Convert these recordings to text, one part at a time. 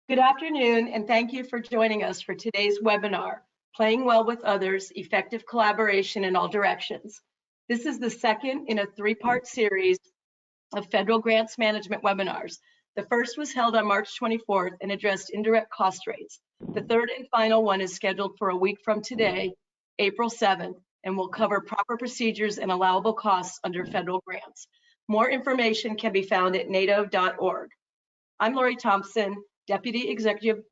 Good afternoon, and thank you for joining us for today's webinar, Playing Well with Others, Effective Collaboration in All Directions. This is the second in a three-part series of federal grants management webinars. The first was held on March 24th and addressed indirect cost rates. The third and final one is scheduled for a week from today, April 7th, and will cover proper procedures and allowable costs under federal grants. More information can be found at nato.org. I'm Lori Thompson, Deputy Executive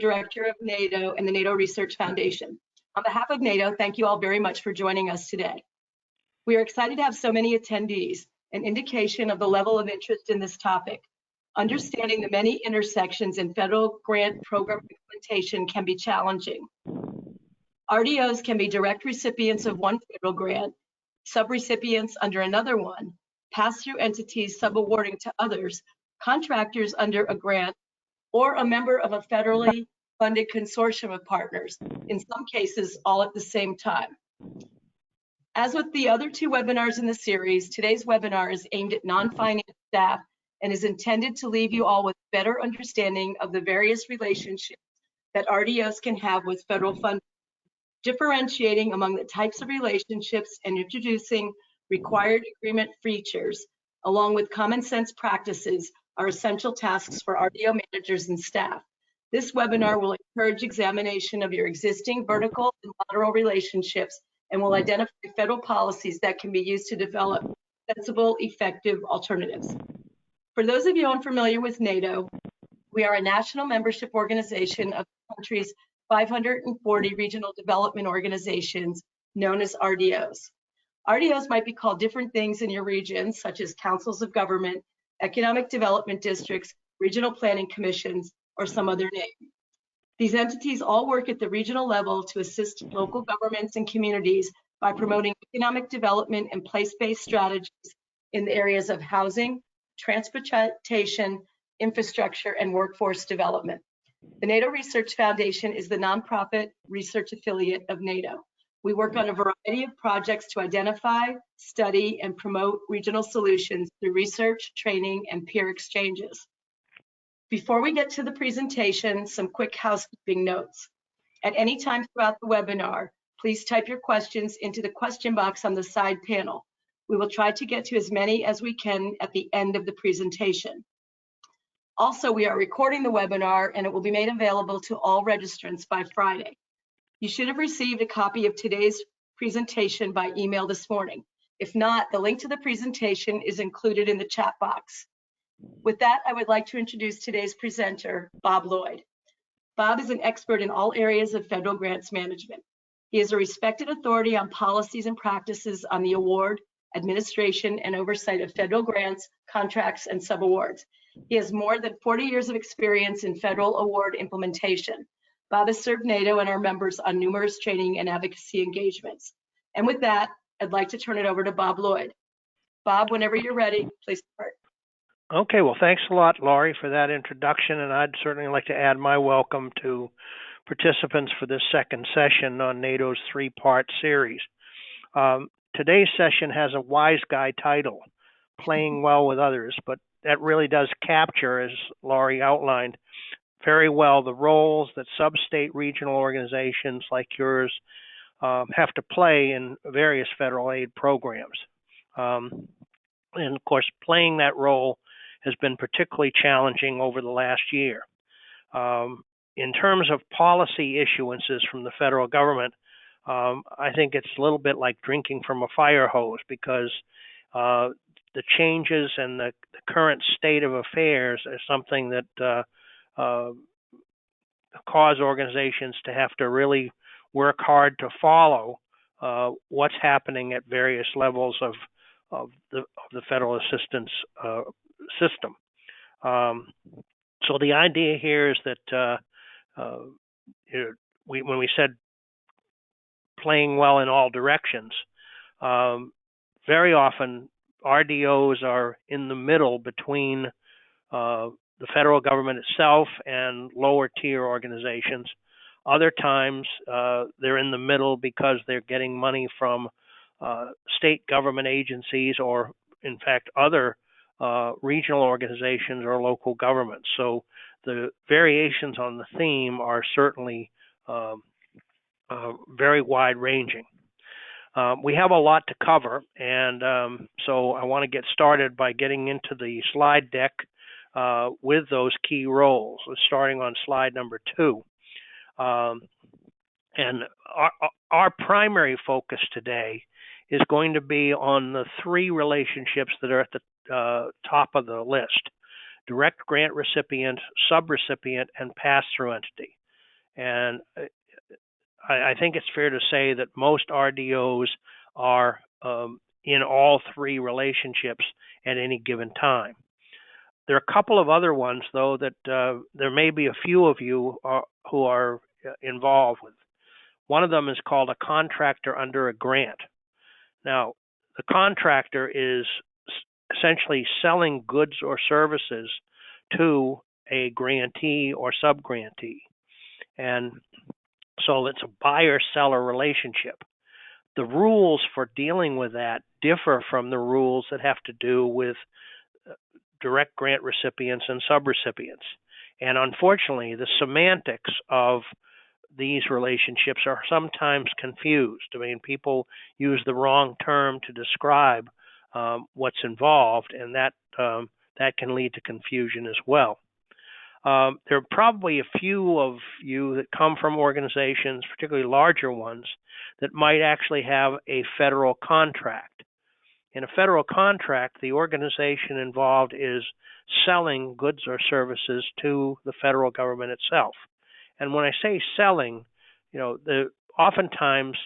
Director of NATO and the NATO Research Foundation. On behalf of NATO, thank you all very much for joining us today. We are excited to have so many attendees, an indication of the level of interest in this topic. Understanding the many intersections in federal grant program implementation can be challenging. RDOs can be direct recipients of one federal grant, subrecipients under another one, pass-through entities subawarding to others, contractors under a grant, or a member of a federally funded consortium of partners, in some cases all at the same time. As with the other two webinars in the series, today's webinar is aimed at non-finance staff and is intended to leave you all with better understanding of the various relationships that RDOs can have with federal funding, differentiating among the types of relationships and introducing required agreement features, along with common sense practices, are essential tasks for RDO managers and staff. This webinar will encourage examination of your existing vertical and lateral relationships and will identify federal policies that can be used to develop sensible, effective alternatives. For those of you unfamiliar with NATO, we are a national membership organization of the country's 540 regional development organizations known as RDOs. RDOs might be called different things in your region, such as councils of government, economic development districts, regional planning commissions, or some other name. These entities all work at the regional level to assist local governments and communities by promoting economic development and place-based strategies in the areas of housing, transportation, infrastructure, and workforce development. The NATO Research Foundation is the nonprofit research affiliate of NATO. We work on a variety of projects to identify, study, and promote regional solutions through research, training, and peer exchanges. Before we get to the presentation, some quick housekeeping notes. At any time throughout the webinar, please type your questions into the question box on the side panel. We will try to get to as many as we can at the end of the presentation. Also, we are recording the webinar and it will be made available to all registrants by Friday. You should have received a copy of today's presentation by email this morning. If not, the link to the presentation is included in the chat box. With that, I would like to introduce today's presenter, Bob Lloyd. Bob is an expert in all areas of federal grants management. He is a respected authority on policies and practices on the award, administration, and oversight of federal grants, contracts, and subawards. He has more than 40 years of experience in federal award implementation. Bob has served NATO and our members on numerous training and advocacy engagements. And with that, I'd like to turn it over to Bob Lloyd. Bob, whenever you're ready, please start. Okay, well, thanks a lot, Laurie, for that introduction, and I'd certainly like to add my welcome to participants for this second session on NATO's three-part series. Today's session has a wise guy title, Playing Well with Others, but that really does capture, as Laurie outlined, very well the roles that sub-state regional organizations like yours have to play in various federal aid programs. And of course, playing that role has been particularly challenging over the last year. In terms of policy issuances from the federal government, I think it's a little bit like drinking from a fire hose because the changes and the current state of affairs is something that cause organizations to have to really work hard to follow what's happening at various levels of the federal assistance system. So the idea here is that when we said playing well in all directions, very often RDOs are in the middle between the federal government itself and lower tier organizations. Other times they're in the middle because they're getting money from state government agencies or, in fact, other regional organizations or local governments. So the variations on the theme are certainly very wide ranging. We have a lot to cover, and so I want to get started by getting into the slide deck with those key roles, starting on slide number 2. And our primary focus today is going to be on the 3 relationships that are at the top of the list: direct grant recipient, subrecipient, and pass-through entity. And I think it's fair to say that most RDOs are in all 3 relationships at any given time. There are a couple of other ones, though, that there may be a few of you who are involved with. One of them is called a contractor under a grant. Now, the contractor is essentially selling goods or services to a grantee or subgrantee. And so it's a buyer-seller relationship. The rules for dealing with that differ from the rules that have to do with direct grant recipients and subrecipients. And unfortunately, the semantics of these relationships are sometimes confused. I mean, people use the wrong term to describe what's involved, and that can lead to confusion as well. There are probably a few of you that come from organizations, particularly larger ones, that might actually have a federal contract. In a federal contract, the organization involved is selling goods or services to the federal government itself. And when I say selling, oftentimes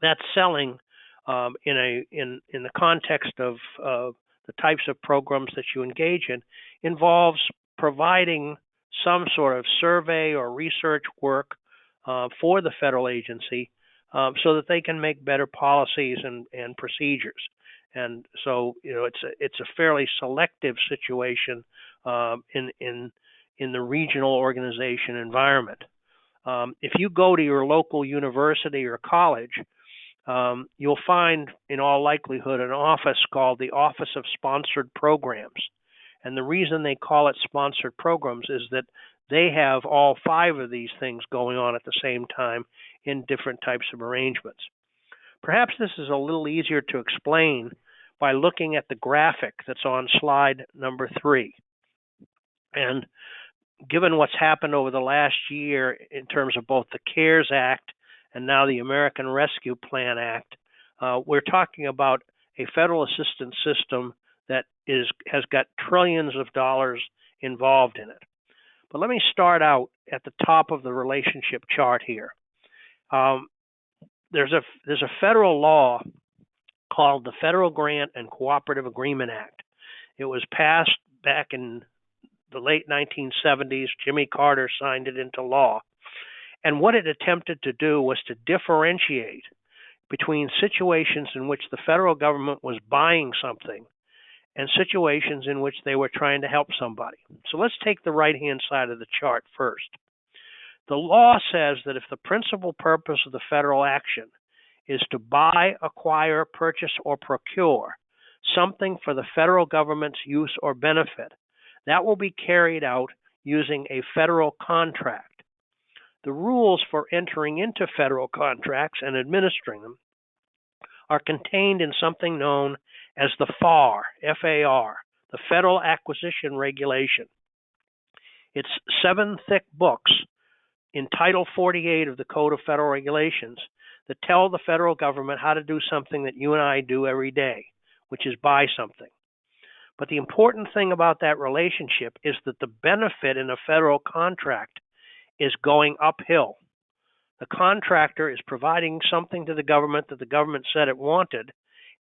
that's selling in the context of the types of programs that you engage in involves providing some sort of survey or research work for the federal agency so that they can make better policies and procedures. And so, it's a fairly selective situation in the regional organization environment. If you go to your local university or college, you'll find, in all likelihood, an office called the Office of Sponsored Programs. And the reason they call it sponsored programs is that they have all 5 of these things going on at the same time in different types of arrangements. Perhaps this is a little easier to explain by looking at the graphic that's on slide number 3. And given what's happened over the last year in terms of both the CARES Act and now the American Rescue Plan Act, we're talking about a federal assistance system that has got trillions of dollars involved in it. But let me start out at the top of the relationship chart here. There's a federal law called the Federal Grant and Cooperative Agreement Act. It was passed back in the late 1970s. Jimmy Carter signed it into law. And what it attempted to do was to differentiate between situations in which the federal government was buying something and situations in which they were trying to help somebody. So let's take the right-hand side of the chart first. The law says that if the principal purpose of the federal action is to buy, acquire, purchase, or procure something for the federal government's use or benefit, that will be carried out using a federal contract. The rules for entering into federal contracts and administering them are contained in something known as the FAR, F-A-R, the Federal Acquisition Regulation. It's 7 thick books in Title 48 of the Code of Federal Regulations that tell the federal government how to do something that you and I do every day, which is buy something. But the important thing about that relationship is that the benefit in a federal contract is going uphill. The contractor is providing something to the government that the government said it wanted,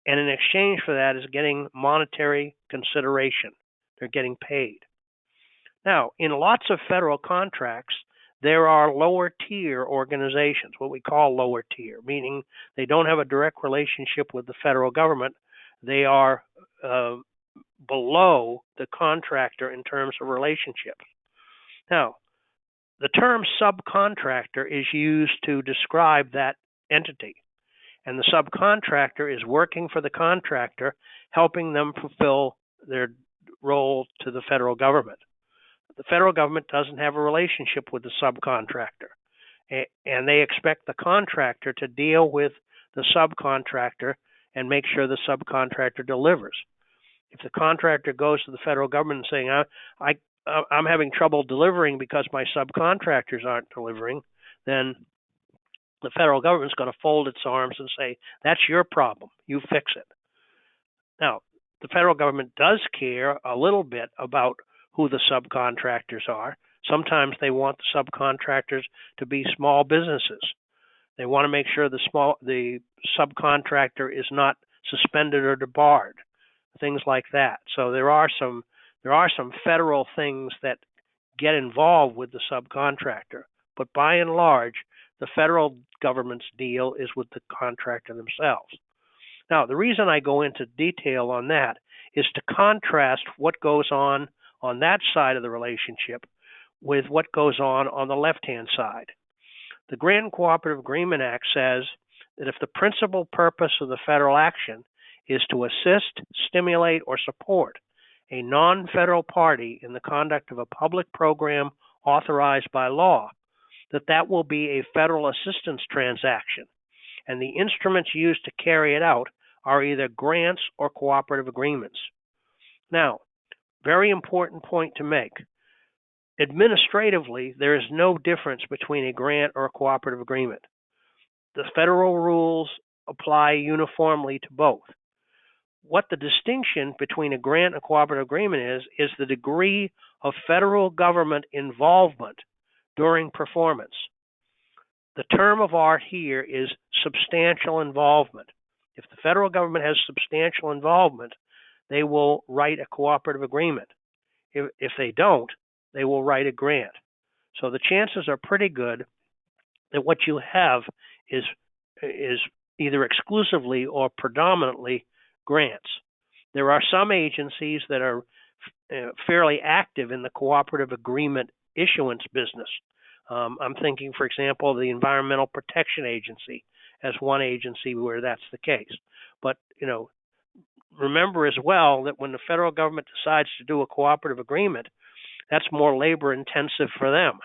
and in exchange for that is getting monetary consideration. They're getting paid. Now, in lots of federal contracts, there are lower tier organizations, what we call lower tier, meaning they don't have a direct relationship with the federal government. They are below the contractor in terms of relationships. Now, the term subcontractor is used to describe that entity, and the subcontractor is working for the contractor, helping them fulfill their role to the federal government. the federal government doesn't have a relationship with the subcontractor, and they expect the contractor to deal with the subcontractor and make sure the subcontractor delivers. If the contractor goes to the federal government saying, I'm having trouble delivering because my subcontractors aren't delivering, then the federal government's going to fold its arms and say, that's your problem. You fix it. Now, the federal government does care a little bit about who the subcontractors are. Sometimes they want the subcontractors to be small businesses. They want to make sure the subcontractor is not suspended or debarred, things like that. So there are some federal things that get involved with the subcontractor, but by and large, the federal government's deal is with the contractor themselves. Now, the reason I go into detail on that is to contrast what goes on that side of the relationship with what goes on the left-hand side. The Grant and Cooperative Agreement Act says that if the principal purpose of the federal action is to assist, stimulate, or support a non-federal party in the conduct of a public program authorized by law, that will be a federal assistance transaction, and the instruments used to carry it out are either grants or cooperative agreements. Now, very important point to make. Administratively, there is no difference between a grant or a cooperative agreement. The federal rules apply uniformly to both. What the distinction between a grant and a cooperative agreement is the degree of federal government involvement during performance. The term of art here is substantial involvement. If the federal government has substantial involvement, they will write a cooperative agreement. If they don't, they will write a grant. So the chances are pretty good that what you have is either exclusively or predominantly grants. There are some agencies that are fairly active in the cooperative agreement issuance business. I'm thinking, for example, of the Environmental Protection Agency as one agency where that's the case. But, remember as well that when the federal government decides to do a cooperative agreement, that's more labor intensive for them.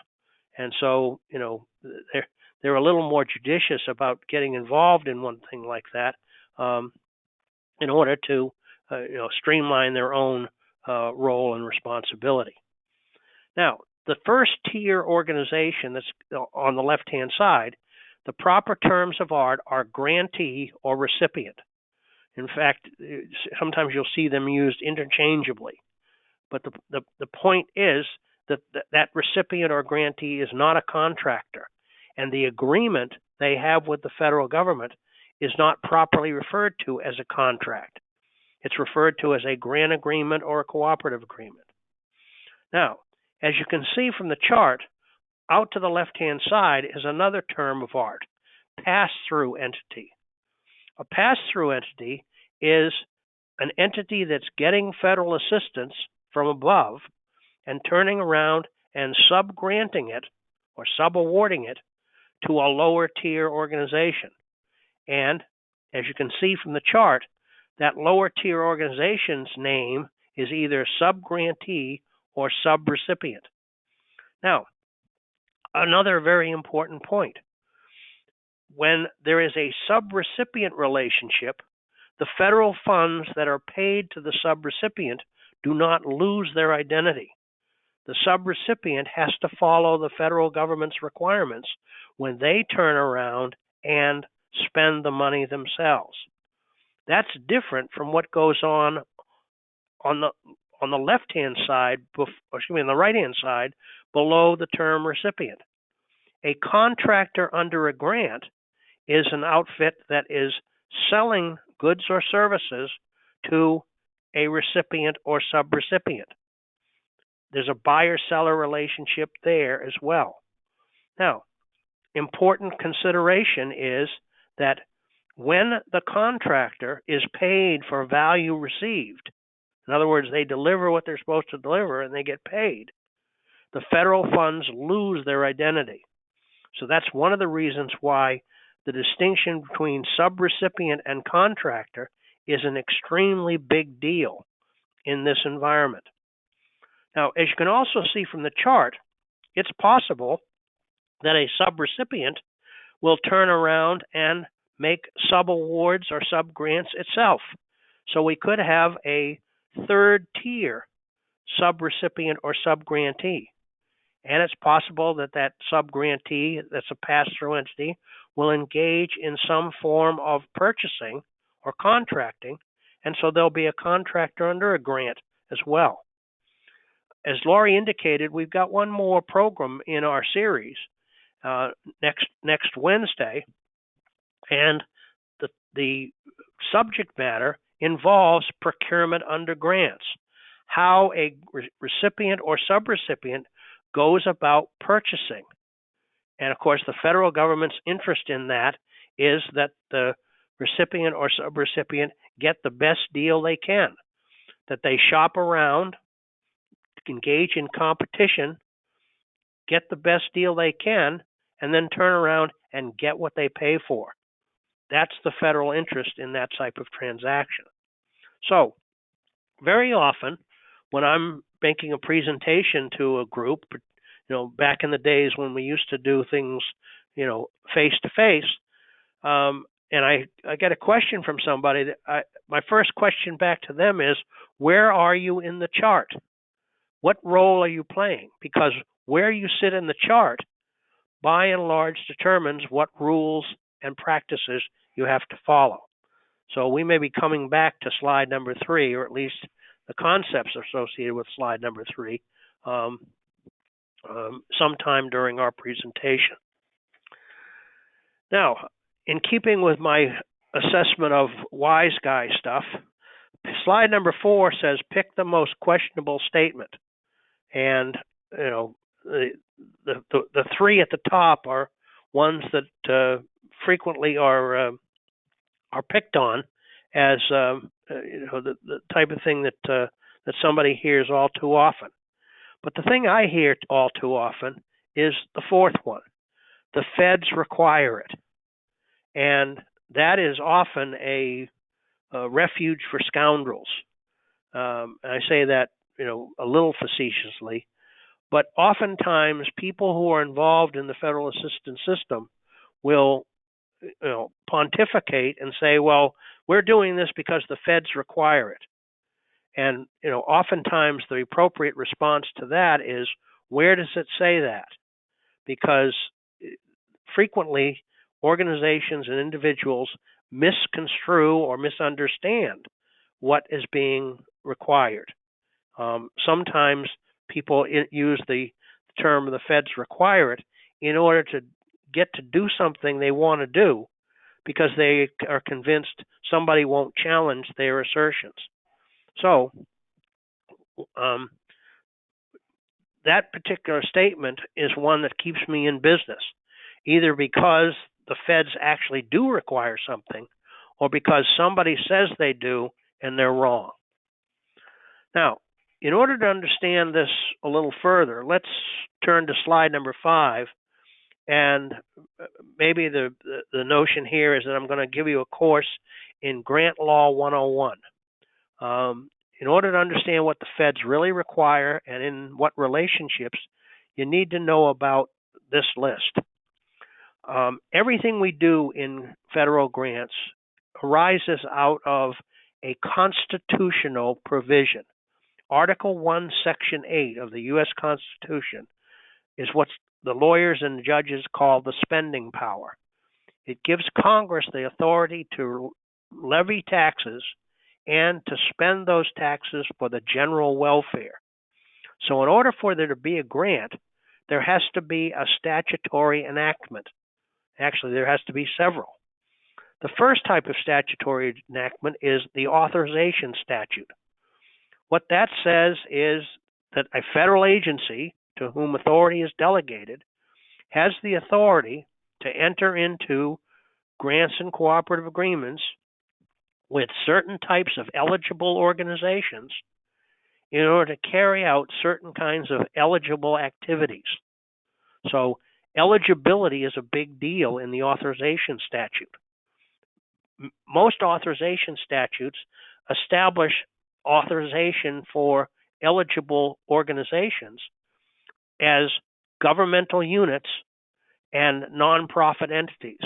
And so, they're a little more judicious about getting involved in one thing like that in order to, streamline their own role and responsibility. Now, the first tier organization that's on the left-hand side, the proper terms of art are grantee or recipient. In fact, sometimes you'll see them used interchangeably. But the point is that recipient or grantee is not a contractor, and the agreement they have with the federal government is not properly referred to as a contract. It's referred to as a grant agreement or a cooperative agreement. Now, as you can see from the chart, out to the left-hand side is another term of art, pass-through entity. A pass-through entity is an entity that's getting federal assistance from above and turning around and sub-granting it or sub-awarding it to a lower-tier organization. And as you can see from the chart, that lower-tier organization's name is either sub-grantee or sub-recipient. Now, another very important point. When there is a sub-recipient relationship, the federal funds that are paid to the sub-recipient do not lose their identity. The sub-recipient has to follow the federal government's requirements when they turn around and spend the money themselves. That's different from what goes on the left-hand side, on the right-hand side, below the term recipient. A contractor under a grant is an outfit that is selling goods or services to a recipient or subrecipient. There's a buyer-seller relationship there as well. Now, important consideration is that when the contractor is paid for value received, in other words, they deliver what they're supposed to deliver and they get paid, the federal funds lose their identity. So that's one of the reasons why the distinction between subrecipient and contractor is an extremely big deal in this environment. Now, as you can also see from the chart, it's possible that a subrecipient will turn around and make subawards or subgrants itself. So we could have a third tier subrecipient or subgrantee. And it's possible that that subgrantee, that's a pass-through entity, will engage in some form of purchasing or contracting, and so there'll be a contractor under a grant as well. As Laurie indicated, we've got one more program in our series next Wednesday, and the subject matter involves procurement under grants, how a recipient or subrecipient goes about purchasing. And of course, the federal government's interest in that is that the recipient or subrecipient get the best deal they can, that they shop around, engage in competition, get the best deal they can, and then turn around and get what they pay for. That's the federal interest in that type of transaction. So, very often, when I'm making a presentation to a group, back in the days when we used to do things, face to face, and I get a question from somebody, my first question back to them is, where are you in the chart? What role are you playing? Because where you sit in the chart, by and large, determines what rules and practices you have to follow. So we may be coming back to slide number 3, or at least the concepts associated with slide number 3, sometime during our presentation. Now, in keeping with my assessment of wise guy stuff, slide number 4 says pick the most questionable statement. And, the 3 at the top are ones that frequently are picked on as the type of thing that somebody hears all too often. But the thing I hear all too often is the 4th one. The feds require it, and that is often a refuge for scoundrels. I say that a little facetiously, but oftentimes people who are involved in the federal assistance system will pontificate and say, well, we're doing this because the feds require it. And oftentimes the appropriate response to that is, where does it say that? Because frequently organizations and individuals misconstrue or misunderstand what is being required. Sometimes people use the term the feds require it in order to get to do something they want to do because they are convinced somebody won't challenge their assertions. So that particular statement is one that keeps me in business, either because the feds actually do require something or because somebody says they do and they're wrong. Now, in order to understand this a little further, let's turn to slide number 5. And maybe the notion here is that I'm going to give you a course in Grant Law 101. In order to understand what the feds really require and in what relationships, you need to know about this list. Everything we do in federal grants arises out of a constitutional provision. Article 1, Section 8 of the U.S. Constitution is what the lawyers and judges call the spending power. It gives Congress the authority to levy taxes and to spend those taxes for the general welfare. So in order for there to be a grant, there has to be a statutory enactment. Actually, there has to be several. The first type of statutory enactment is the authorization statute. What that says is that a federal agency to whom authority is delegated has the authority to enter into grants and cooperative agreements with certain types of eligible organizations in order to carry out certain kinds of eligible activities. So eligibility is a big deal in the authorization statute. Most authorization statutes establish authorization for eligible organizations as governmental units and nonprofit entities.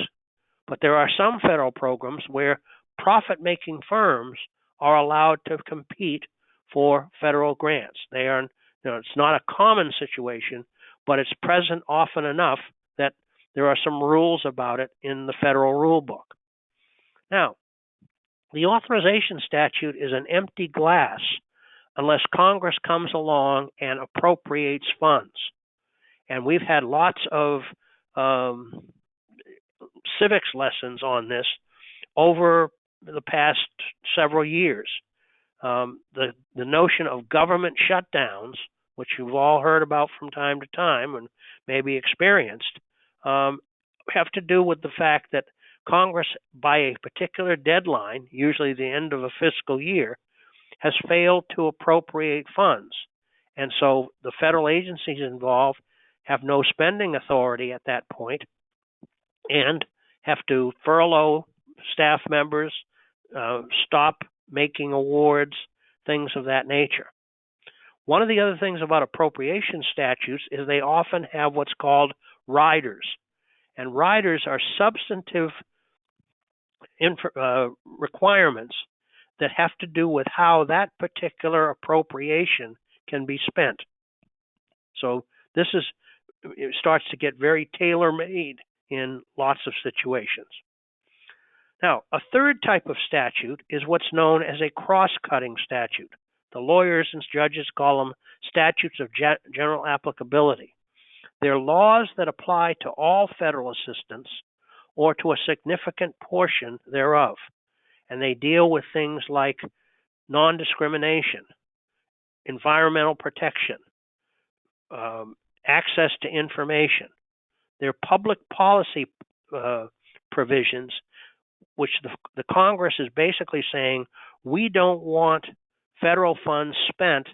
But there are some federal programs where profit-making firms are allowed to compete for federal grants. They are, it's not a common situation, but it's present often enough that there are some rules about it in the federal rule book. Now, the authorization statute is an empty glass unless Congress comes along and appropriates funds. And we've had lots of civics lessons on this over the past several years. The notion of government shutdowns, which you've all heard about from time to time and maybe experienced, have to do with the fact that Congress, by a particular deadline, usually the end of a fiscal year, has failed to appropriate funds. And so the federal agencies involved have no spending authority at that point and have to furlough staff members, stop making awards, things of that nature. One of the other things about appropriation statutes is they often have what's called riders. And riders are substantive requirements that have to do with how that particular appropriation can be spent. So it starts to get very tailor-made in lots of situations. Now, a third type of statute is what's known as a cross-cutting statute. The lawyers and judges call them statutes of general applicability. They're laws that apply to all federal assistance or to a significant portion thereof. And they deal with things like non-discrimination, environmental protection, access to information. They're public policy provisions, which the Congress is basically saying, we don't want federal funds spent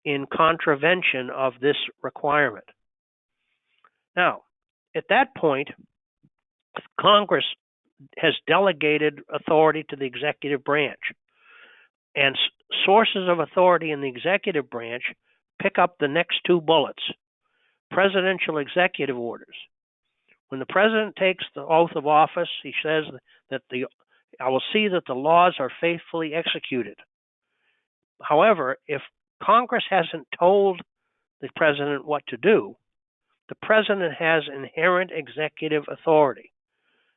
in contravention of this requirement. Now, at that point, Congress has delegated authority to the executive branch. And sources of authority in the executive branch pick up the next two bullets: presidential executive orders. When the president takes the oath of office, he says that I will see that the laws are faithfully executed. However, if Congress hasn't told the president what to do, the president has inherent executive authority.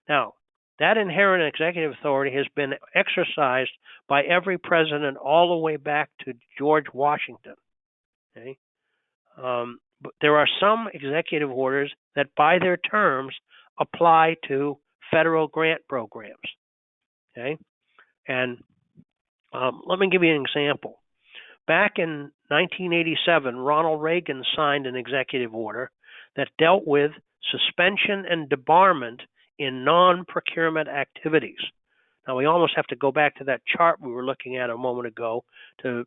Now, that inherent executive authority has been exercised by every president all the way back to George Washington. Okay? But there are some executive orders that, by their terms, apply to federal grant programs. Okay? And let me give you an example. Back in 1987, Ronald Reagan signed an executive order that dealt with suspension and debarment in non-procurement activities. Now, we almost have to go back to that chart we were looking at a moment ago to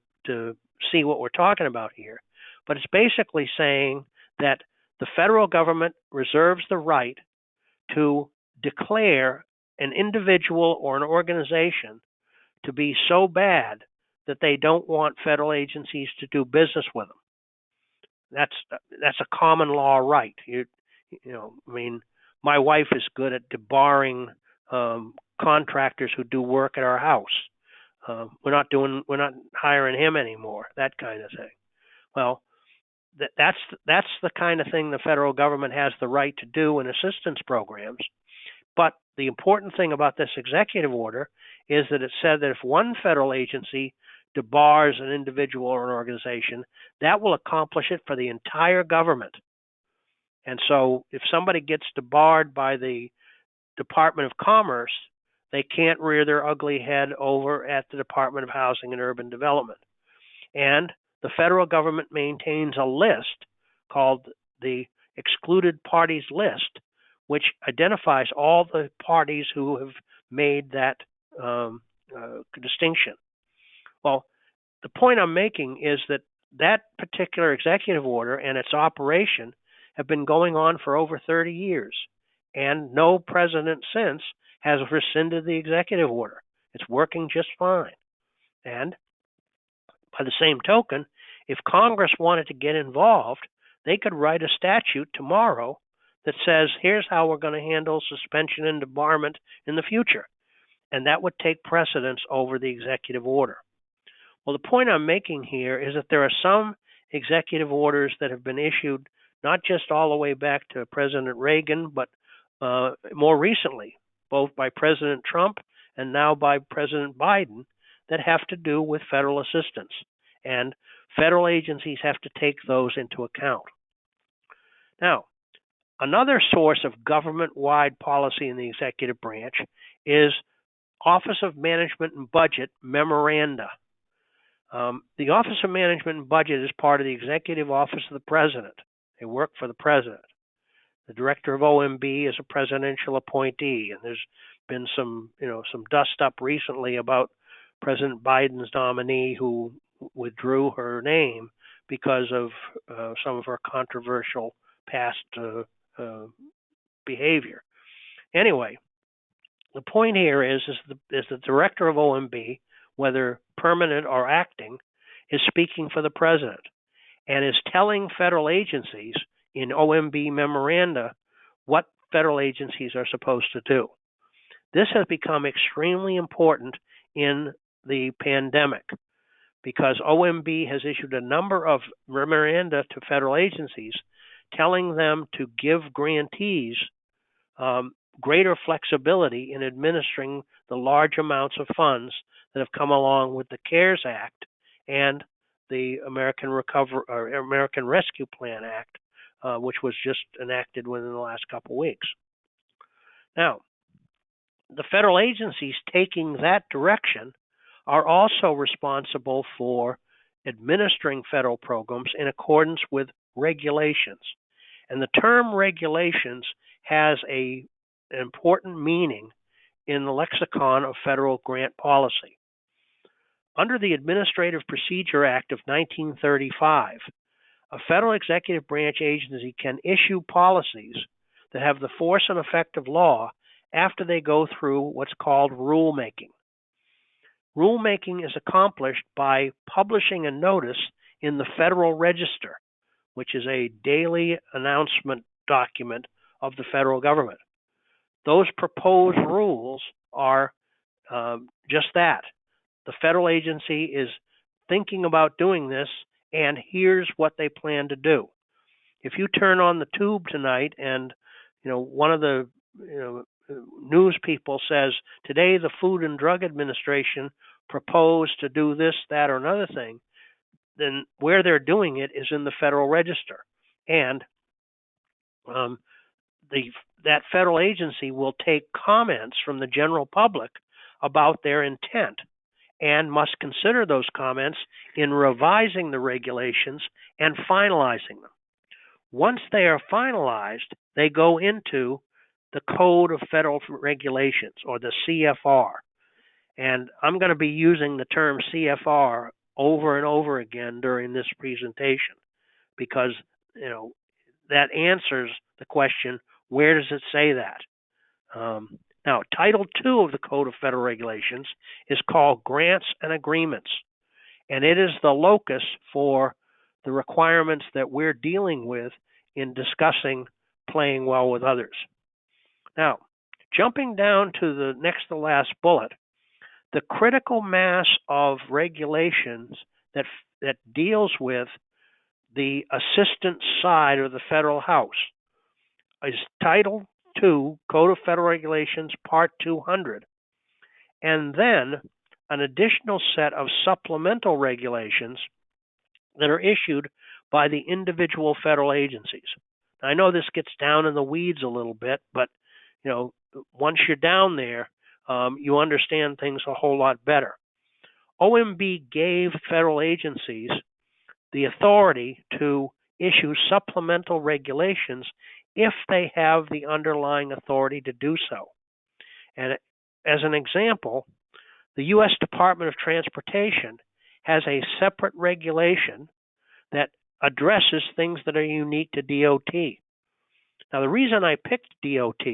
see what we're talking about here. But it's basically saying that the federal government reserves the right to declare an individual or an organization to be so bad that they don't want federal agencies to do business with them. That's a common law right. My wife is good at debarring contractors who do work at our house. We're not hiring him anymore. That kind of thing. Well, that's the kind of thing the federal government has the right to do in assistance programs. But the important thing about this executive order is that it said that if one federal agency debars an individual or an organization, that will accomplish it for the entire government. And so if somebody gets debarred by the Department of Commerce, they can't rear their ugly head over at the Department of Housing and Urban Development. And the federal government maintains a list called the Excluded Parties List, which identifies all the parties who have made that distinction. Well, the point I'm making is that that particular executive order and its operation have been going on for over 30 years, and no president since has rescinded the executive order. It's working just fine. And by the same token, If Congress wanted to get involved, they could write a statute tomorrow that says, here's how we're going to handle suspension and debarment in the future. And that would take precedence over the executive order. Well, the point I'm making here is that there are some executive orders that have been issued not just all the way back to President Reagan, but more recently, both by President Trump and now by President Biden, that have to do with federal assistance. And federal agencies have to take those into account. Now, another source of government-wide policy in the executive branch is Office of Management and Budget memoranda. The Office of Management and Budget is part of the Executive Office of the President. They work for the President. The Director of OMB is a presidential appointee, and there's been some dust up recently about President Biden's nominee who withdrew her name because of some of her controversial past behavior. Anyway, the point here is the Director of OMB, whether permanent or acting, is speaking for the President and is telling federal agencies in OMB memoranda what federal agencies are supposed to do. This has become extremely important in the pandemic because OMB has issued a number of memoranda to federal agencies telling them to give grantees greater flexibility in administering the large amounts of funds that have come along with the CARES Act and the American Rescue Plan Act, which was just enacted within the last couple of weeks. Now, the federal agencies taking that direction are also responsible for administering federal programs in accordance with regulations. And the term regulations has an important meaning in the lexicon of federal grant policy. Under the Administrative Procedure Act of 1935, a federal executive branch agency can issue policies that have the force and effect of law after they go through what's called rulemaking. Rulemaking is accomplished by publishing a notice in the Federal Register, which is a daily announcement document of the federal government. Those proposed rules are just that. The federal agency is thinking about doing this, and here's what they plan to do. If you turn on the tube tonight and one of the news people says, today the Food and Drug Administration proposed to do this, that, or another thing, then where they're doing it is in the Federal Register. And that federal agency will take comments from the general public about their intent and must consider those comments in revising the regulations and finalizing them. Once they are finalized, they go into the Code of Federal Regulations, or the CFR. And I'm going to be using the term CFR over and over again during this presentation because, that answers the question, where does it say that? Now, Title II of the Code of Federal Regulations is called Grants and Agreements, and it is the locus for the requirements that we're dealing with in discussing playing well with others. Now, jumping down to the next to last bullet, the critical mass of regulations that deals with the assistance side of the federal house is Title II, Code of Federal Regulations, Part 200, and then an additional set of supplemental regulations that are issued by the individual federal agencies. Now, I know this gets down in the weeds a little bit, but once you're down there, you understand things a whole lot better. OMB gave federal agencies the authority to issue supplemental regulations if they have the underlying authority to do so. And as an example, the U.S. Department of Transportation has a separate regulation that addresses things that are unique to DOT. Now, the reason I picked DOT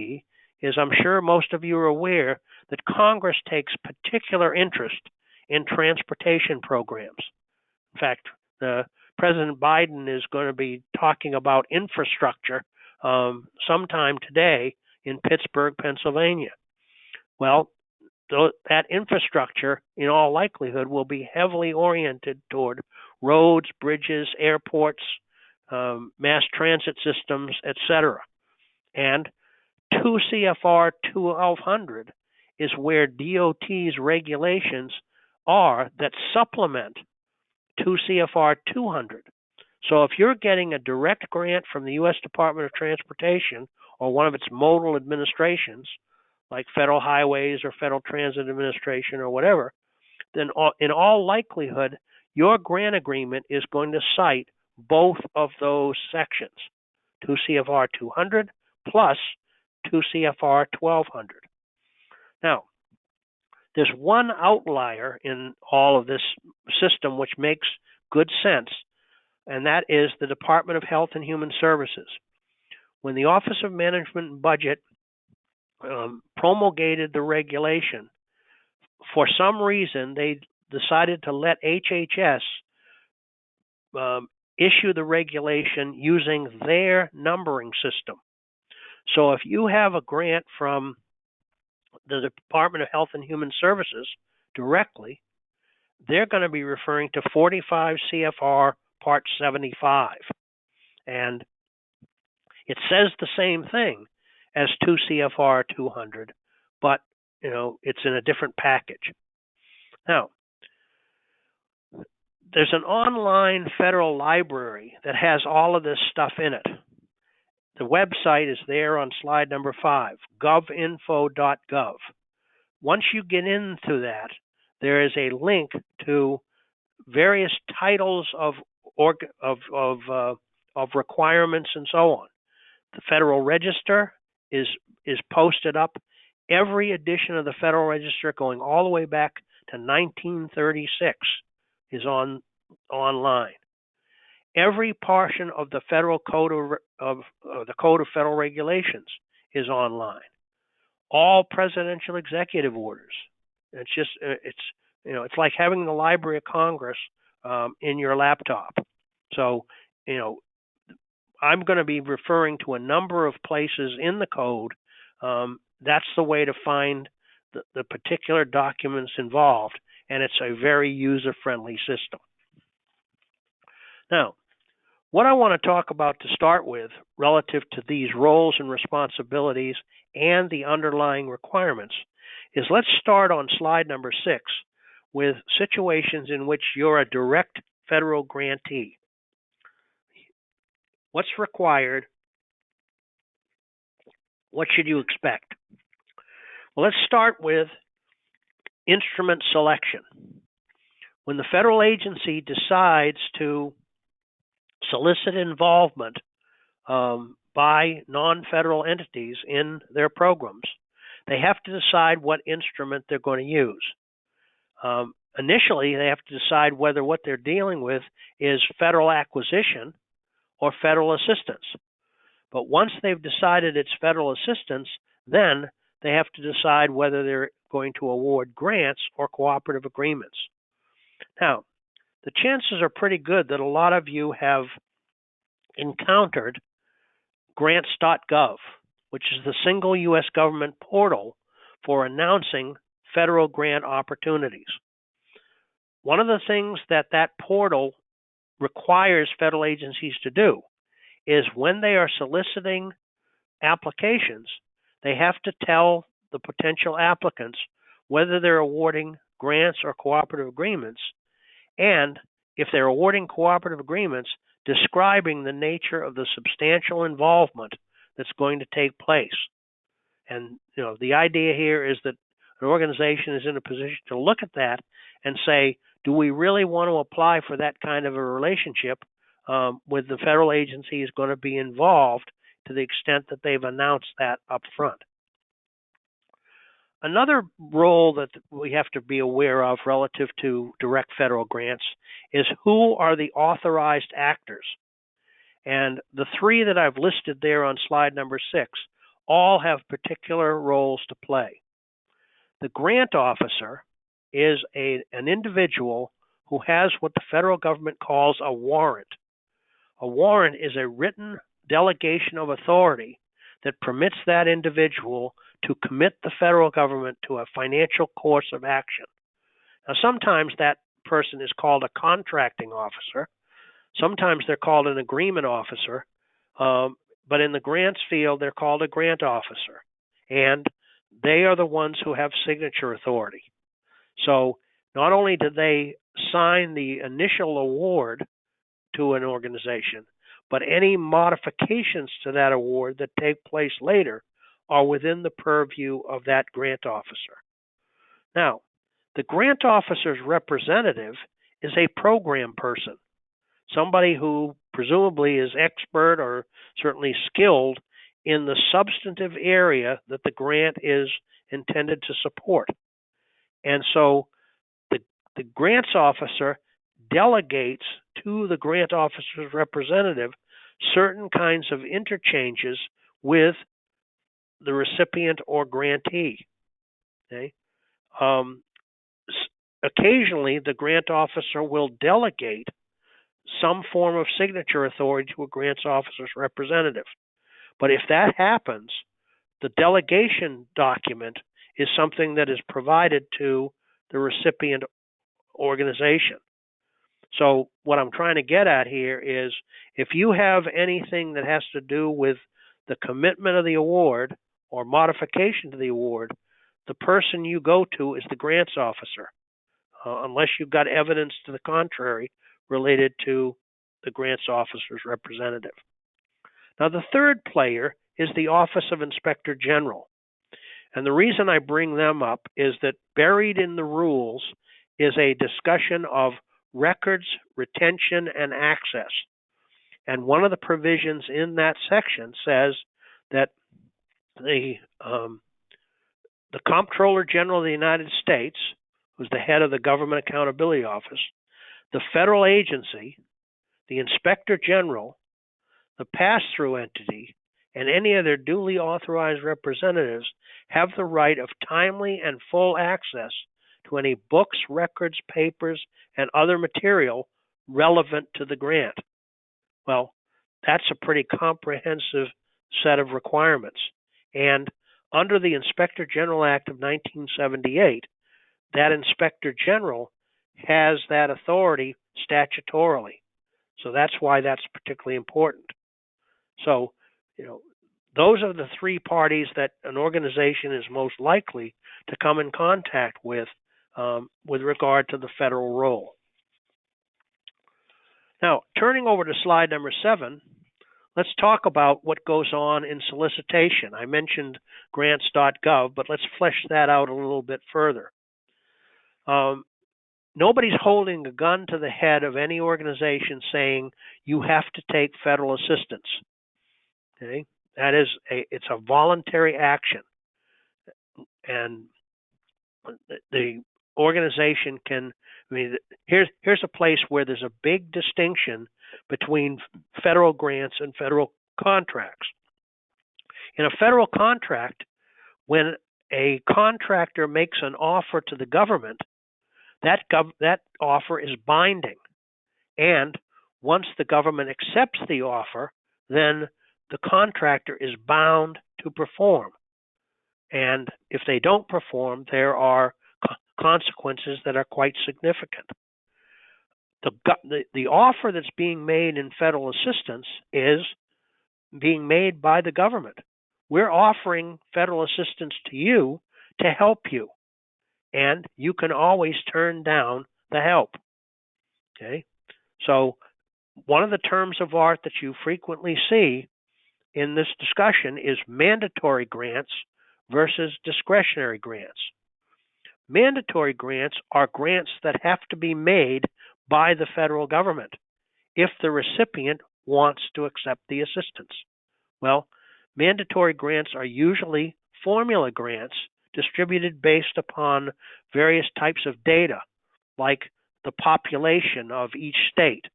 is I'm sure most of you are aware that Congress takes particular interest in transportation programs. In fact, the President Biden is going to be talking about infrastructure sometime today in Pittsburgh, Pennsylvania. Well, that infrastructure, in all likelihood, will be heavily oriented toward roads, bridges, airports, mass transit systems, etc. And 2 CFR 1200 is where DOT's regulations are that supplement 2 CFR 200. So if you're getting a direct grant from the U.S. Department of Transportation or one of its modal administrations, like Federal Highways or Federal Transit Administration or whatever, then in all likelihood, your grant agreement is going to cite both of those sections, 2 CFR 200 plus 2 CFR 1200. Now, there's one outlier in all of this system which makes good sense, and that is the Department of Health and Human Services. When the Office of Management and Budget promulgated the regulation, for some reason they decided to let HHS issue the regulation using their numbering system. So if you have a grant from the Department of Health and Human Services directly, they're going to be referring to 45 CFR Part 75. And it says the same thing as 2 CFR 200, but it's in a different package. Now, there's an online federal library that has all of this stuff in it. The website is there on slide number 5, govinfo.gov. Once you get into that, there is a link to various titles of requirements and so on. The Federal Register is posted up. Every edition of the Federal Register, going all the way back to 1936, is online. Every portion of the Federal Code of the Code of Federal Regulations is online. All presidential executive orders. It's like having the Library of Congress in your laptop. So, I'm going to be referring to a number of places in the code. That's the way to find the particular documents involved, and it's a very user-friendly system. Now, what I want to talk about to start with relative to these roles and responsibilities and the underlying requirements is let's start on slide number 6 with situations in which you're a direct federal grantee. What's required? What should you expect? Well, let's start with instrument selection. When the federal agency decides to solicit involvement by non-federal entities in their programs, they have to decide what instrument they're going to use. Initially, they have to decide whether what they're dealing with is federal acquisition or federal assistance. But once they've decided it's federal assistance, then they have to decide whether they're going to award grants or cooperative agreements. Now, the chances are pretty good that a lot of you have encountered grants.gov, which is the single U.S. government portal for announcing federal grant opportunities. One of the things that portal requires federal agencies to do is when they are soliciting applications, they have to tell the potential applicants whether they're awarding grants or cooperative agreements, and if they're awarding cooperative agreements, describing the nature of the substantial involvement that's going to take place. And the idea here is that an organization is in a position to look at that and say, do we really want to apply for that kind of a relationship with the federal agency is going to be involved to the extent that they've announced that up front. Another role that we have to be aware of relative to direct federal grants is who are the authorized actors. And the 3 that I've listed there on slide number 6 all have particular roles to play. The grant officer is an individual who has what the federal government calls a warrant. A warrant is a written delegation of authority that permits that individual to commit the federal government to a financial course of action. Now, sometimes that person is called a contracting officer. Sometimes they're called an agreement officer. But in the grants field, they're called a grant officer. And they are the ones who have signature authority. So not only do they sign the initial award to an organization, but any modifications to that award that take place later are within the purview of that grant officer. Now, the grant officer's representative is a program person, somebody who presumably is expert or certainly skilled in the substantive area that the grant is intended to support. And so the grants officer delegates to the grant officer's representative certain kinds of interchanges with the recipient or grantee. Okay? Occasionally, the grant officer will delegate some form of signature authority to a grants officer's representative. But if that happens, the delegation document is something that is provided to the recipient organization. So what I'm trying to get at here is if you have anything that has to do with the commitment of the award or modification to the award, the person you go to is the grants officer, unless you've got evidence to the contrary related to the grants officer's representative. Now, the third player is the Office of Inspector General. And the reason I bring them up is that buried in the rules is a discussion of records, retention, and access. And one of the provisions in that section says that the Comptroller General of the United States, who's the head of the Government Accountability Office, the federal agency, the Inspector General, the pass-through entity, and any of their duly authorized representatives have the right of timely and full access to any books, records, papers, and other material relevant to the grant. Well, that's a pretty comprehensive set of requirements. And under the Inspector General Act of 1978, that Inspector General has that authority statutorily. So that's why that's particularly important. So, those are the three parties that an organization is most likely to come in contact with regard to the federal role. Now, turning over to slide number 7, let's talk about what goes on in solicitation. I mentioned grants.gov, but let's flesh that out a little bit further. Nobody's holding a gun to the head of any organization saying you have to take federal assistance. Okay? It's a voluntary action. And the organization here's a place where there's a big distinction between federal grants and federal contracts. In a federal contract, when a contractor makes an offer to the government, that offer is binding. And once the government accepts the offer, then the contractor is bound to perform. And if they don't perform, there are consequences that are quite significant. The offer that's being made in federal assistance is being made by the government. We're offering federal assistance to you to help you, and you can always turn down the help. Okay? So one of the terms of art that you frequently see in this discussion is mandatory grants versus discretionary grants. Mandatory grants are grants that have to be made by the federal government if the recipient wants to accept the assistance. Well, mandatory grants are usually formula grants distributed based upon various types of data, like the population of each state,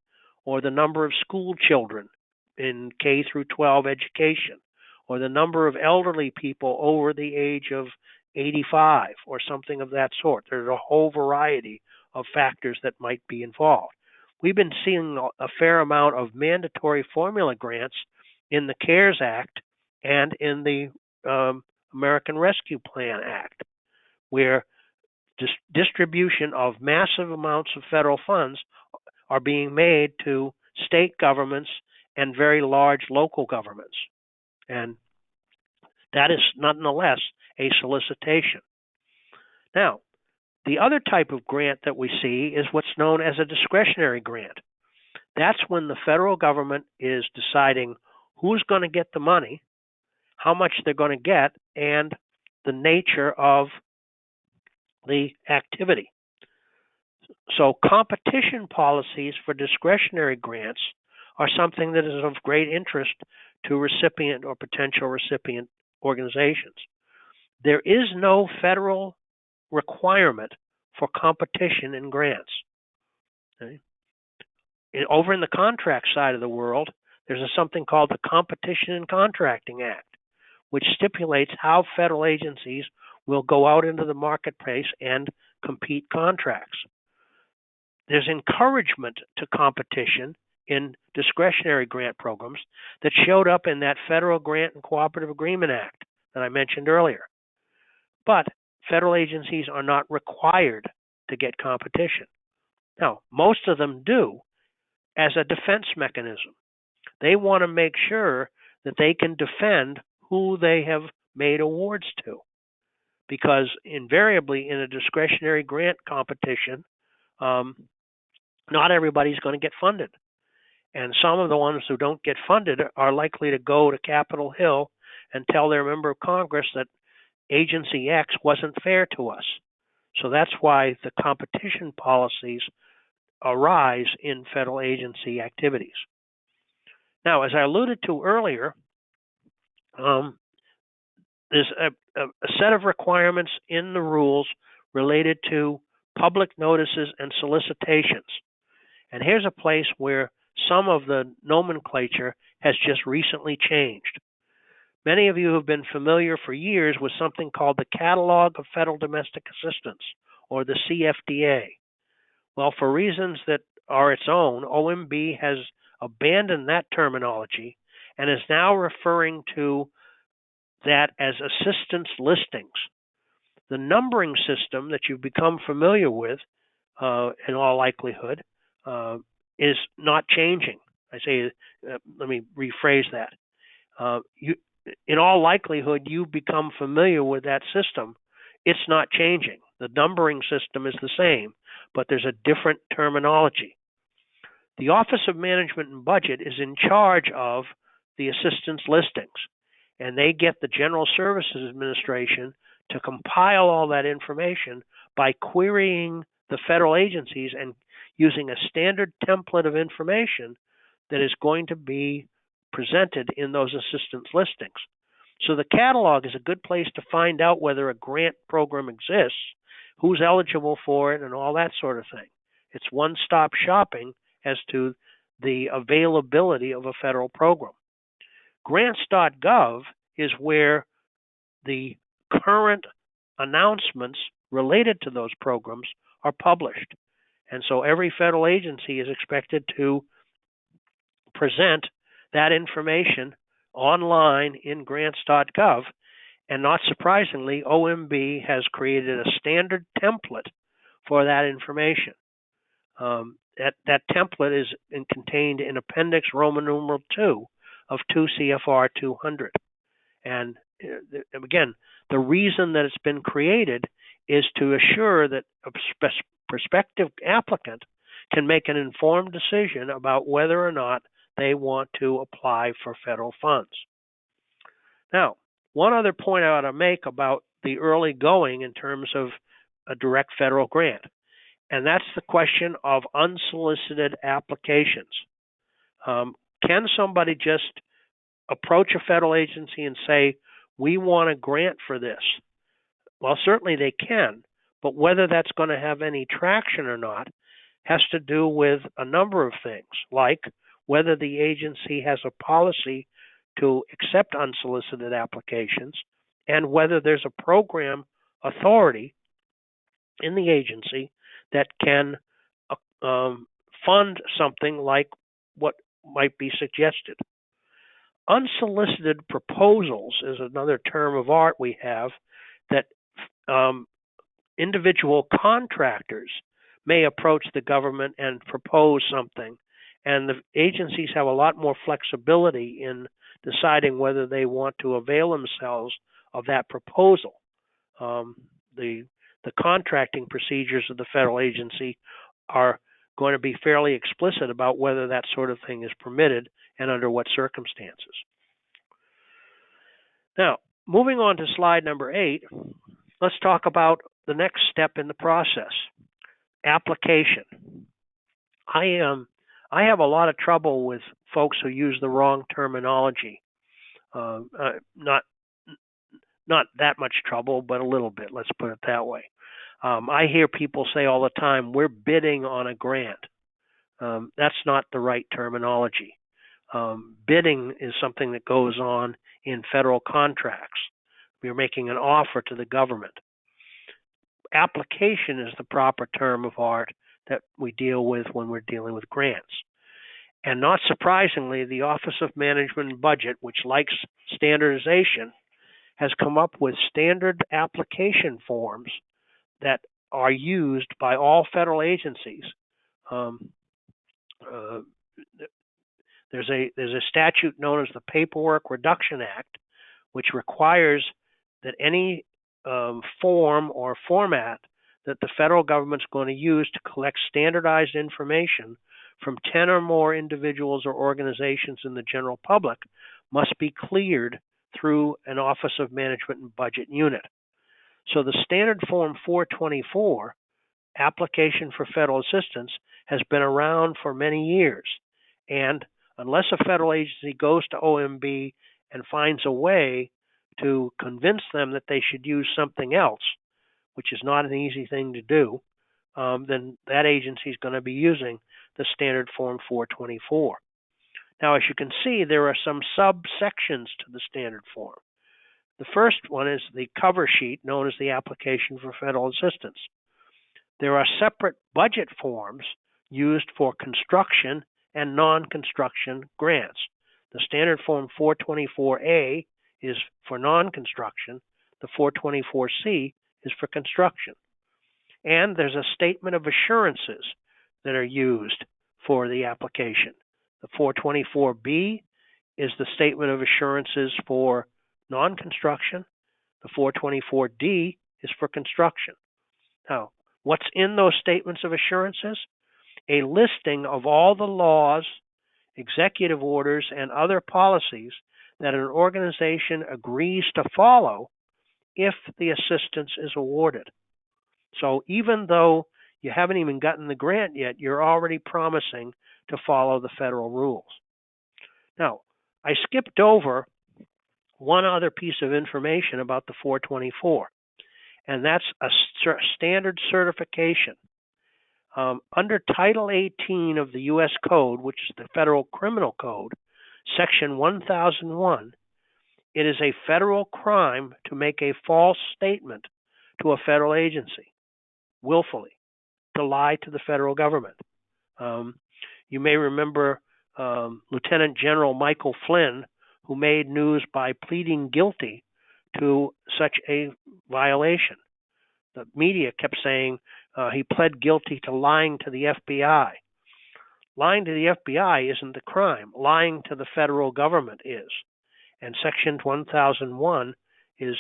or the number of school children in K through 12 education, or the number of elderly people over the age of 85, or something of that sort. There's a whole variety of factors that might be involved. We've been seeing a fair amount of mandatory formula grants in the CARES Act and in the American Rescue Plan Act, where distribution of massive amounts of federal funds are being made to state governments and very large local governments. And that is nonetheless a solicitation. Now, the other type of grant that we see is what's known as a discretionary grant. That's when the federal government is deciding who's going to get the money, how much they're going to get, and the nature of the activity. So competition policies for discretionary grants are something that is of great interest to recipient or potential recipient organizations. There is no federal requirement for competition in grants. Okay? Over in the contract side of the world, there's something called the Competition and Contracting Act, which stipulates how federal agencies will go out into the marketplace and compete contracts. There's encouragement to competition in discretionary grant programs that showed up in that Federal Grant and Cooperative Agreement Act that I mentioned earlier. But federal agencies are not required to get competition. Now, most of them do as a defense mechanism. They want to make sure that they can defend who they have made awards to. Because invariably in a discretionary grant competition, not everybody's going to get funded. And some of the ones who don't get funded are likely to go to Capitol Hill and tell their member of Congress that Agency X wasn't fair to us. So that's why the competition policies arise in federal agency activities. Now, as I alluded to earlier, there's a set of requirements in the rules related to public notices and solicitations. And here's a place where some of the nomenclature has just recently changed. Many of you have been familiar for years with something called the Catalog of Federal Domestic Assistance, or the CFDA. Well, for reasons that are its own, OMB has abandoned that terminology and is now referring to that as assistance listings. The numbering system that you've become familiar with, in all likelihood, is not changing. Let me rephrase that. In all likelihood, you've become familiar with that system. It's not changing. The numbering system is the same, but there's a different terminology. The Office of Management and Budget is in charge of the assistance listings, and they get the General Services Administration to compile all that information by querying the federal agencies and using a standard template of information that is going to be presented in those assistance listings. So the catalog is a good place to find out whether a grant program exists, who's eligible for it, and all that sort of thing. It's one-stop shopping as to the availability of a federal program. Grants.gov is where the current announcements related to those programs are published. And so every federal agency is expected to present that information online in grants.gov. And not surprisingly, OMB has created a standard template for that information. That template is contained in Appendix Roman numeral 2 of 2 CFR 200. And again, the reason that it's been created is to assure that a prospective applicant can make an informed decision about whether or not they want to apply for federal funds. Now, one other point I ought to make about the early going in terms of a direct federal grant, and that's the question of unsolicited applications. Can somebody just approach a federal agency and say, we want a grant for this? Well, certainly they can, but whether that's going to have any traction or not has to do with a number of things, like whether the agency has a policy to accept unsolicited applications and whether there's a program authority in the agency that can fund something like what might be suggested. Unsolicited proposals is another term of art we have that individual contractors may approach the government and propose something, and the agencies have a lot more flexibility in deciding whether they want to avail themselves of that proposal. The contracting procedures of the federal agency are going to be fairly explicit about whether that sort of thing is permitted and under what circumstances. Now, moving on to slide number 8, let's talk about the next step in the process, application. I have a lot of trouble with folks who use the wrong terminology. Not that much trouble, but a little bit. Let's put it that way. I hear people say all the time, "We're bidding on a grant." That's not the right terminology. Bidding is something that goes on in federal contracts. You're making an offer to the government. Application is the proper term of art that we deal with when we're dealing with grants. And not surprisingly, the Office of Management and Budget, which likes standardization, has come up with standard application forms that are used by all federal agencies. There's a statute known as the Paperwork Reduction Act, which requires that any form or format that the federal government's going to use to collect standardized information from 10 or more individuals or organizations in the general public must be cleared through an Office of Management and Budget unit. So the standard form 424, application for federal assistance, has been around for many years. And unless a federal agency goes to OMB and finds a way to convince them that they should use something else, which is not an easy thing to do, then that agency is going to be using the standard form 424. Now, as you can see, there are some subsections to the standard form. The first one is the cover sheet, known as the application for federal assistance. There are separate budget forms used for construction and non-construction grants. The standard form 424A is for non-construction. The 424C is for construction. And there's a statement of assurances that are used for the application. The 424B is the statement of assurances for non-construction. The 424D is for construction. Now, what's in those statements of assurances? A listing of all the laws, executive orders, and other policies that an organization agrees to follow if the assistance is awarded. So even though you haven't even gotten the grant yet, you're already promising to follow the federal rules. Now, I skipped over one other piece of information about the 424, and that's a standard certification. Under Title 18 of the U.S. Code, which is the Federal Criminal Code, Section 1001, it is a federal crime to make a false statement to a federal agency, willfully, to lie to the federal government. You may remember Lieutenant General Michael Flynn, who made news by pleading guilty to such a violation. The media kept saying he pled guilty to lying to the FBI. Lying to the FBI isn't the crime. Lying to the federal government is. And Section 1001 is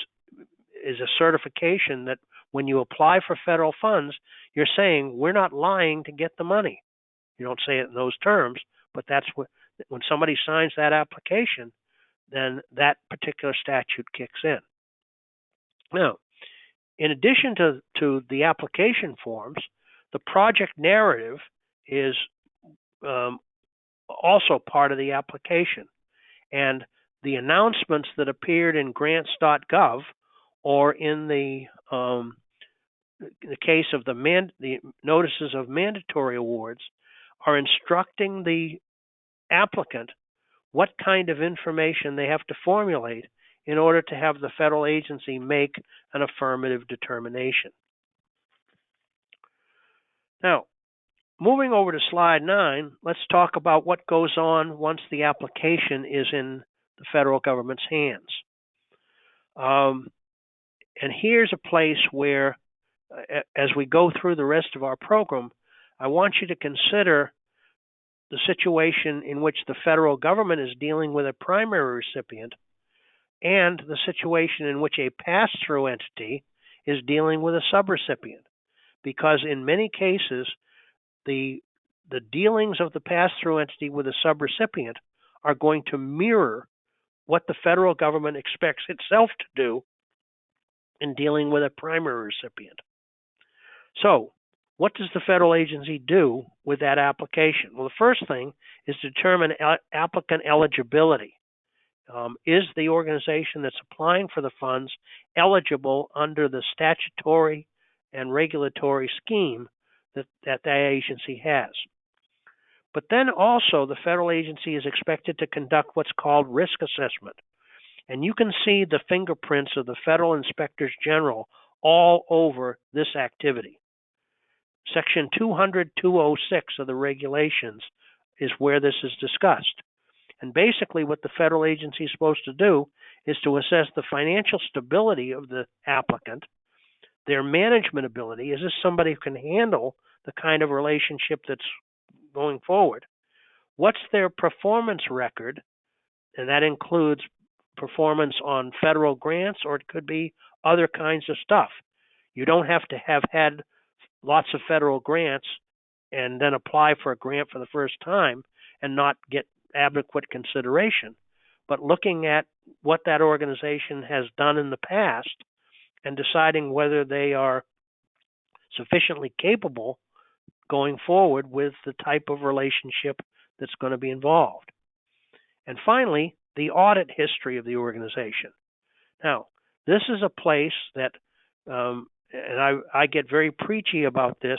a certification that when you apply for federal funds, you're saying we're not lying to get the money. You don't say it in those terms, but that's when somebody signs that application, then that particular statute kicks in. Now, in addition to the application forms, the project narrative is also part of the application. And the announcements that appeared in grants.gov or in the case of the notices of mandatory awards are instructing the applicant what kind of information they have to formulate in order to have the federal agency make an affirmative determination. Now, moving over to slide 9, let's talk about what goes on once the application is in the federal government's hands. And here's a place where, as we go through the rest of our program, I want you to consider the situation in which the federal government is dealing with a primary recipient and the situation in which a pass-through entity is dealing with a subrecipient. Because in many cases, the dealings of the pass-through entity with a subrecipient are going to mirror what the federal government expects itself to do in dealing with a primary recipient. So, what does the federal agency do with that application? Well, the first thing is to determine applicant eligibility. Is the organization that's applying for the funds eligible under the statutory and regulatory scheme that agency has? But then also the federal agency is expected to conduct what's called risk assessment. And you can see the fingerprints of the federal inspectors general all over this activity. Section 200-206 of the regulations is where this is discussed. And basically what the federal agency is supposed to do is to assess the financial stability of the applicant, their management ability. Is this somebody who can handle the kind of relationship that's going forward? What's their performance record? And that includes performance on federal grants, or it could be other kinds of stuff. You don't have to have had lots of federal grants and then apply for a grant for the first time and not get adequate consideration. But looking at what that organization has done in the past and deciding whether they are sufficiently capable going forward with the type of relationship that's going to be involved. And finally, the audit history of the organization. Now, this is a place that, and I get very preachy about this,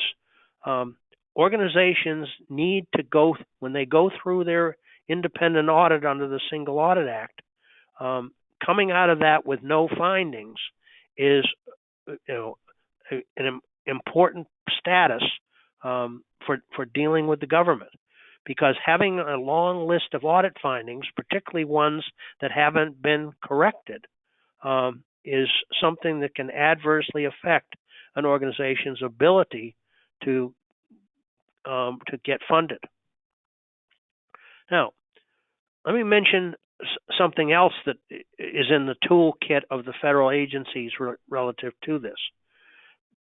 organizations need to go, when they go through their independent audit under the Single Audit Act, coming out of that with no findings is an important status for dealing with the government. Because having a long list of audit findings, particularly ones that haven't been corrected, is something that can adversely affect an organization's ability to get funded. Now, let me mention something else that is in the toolkit of the federal agencies relative to this.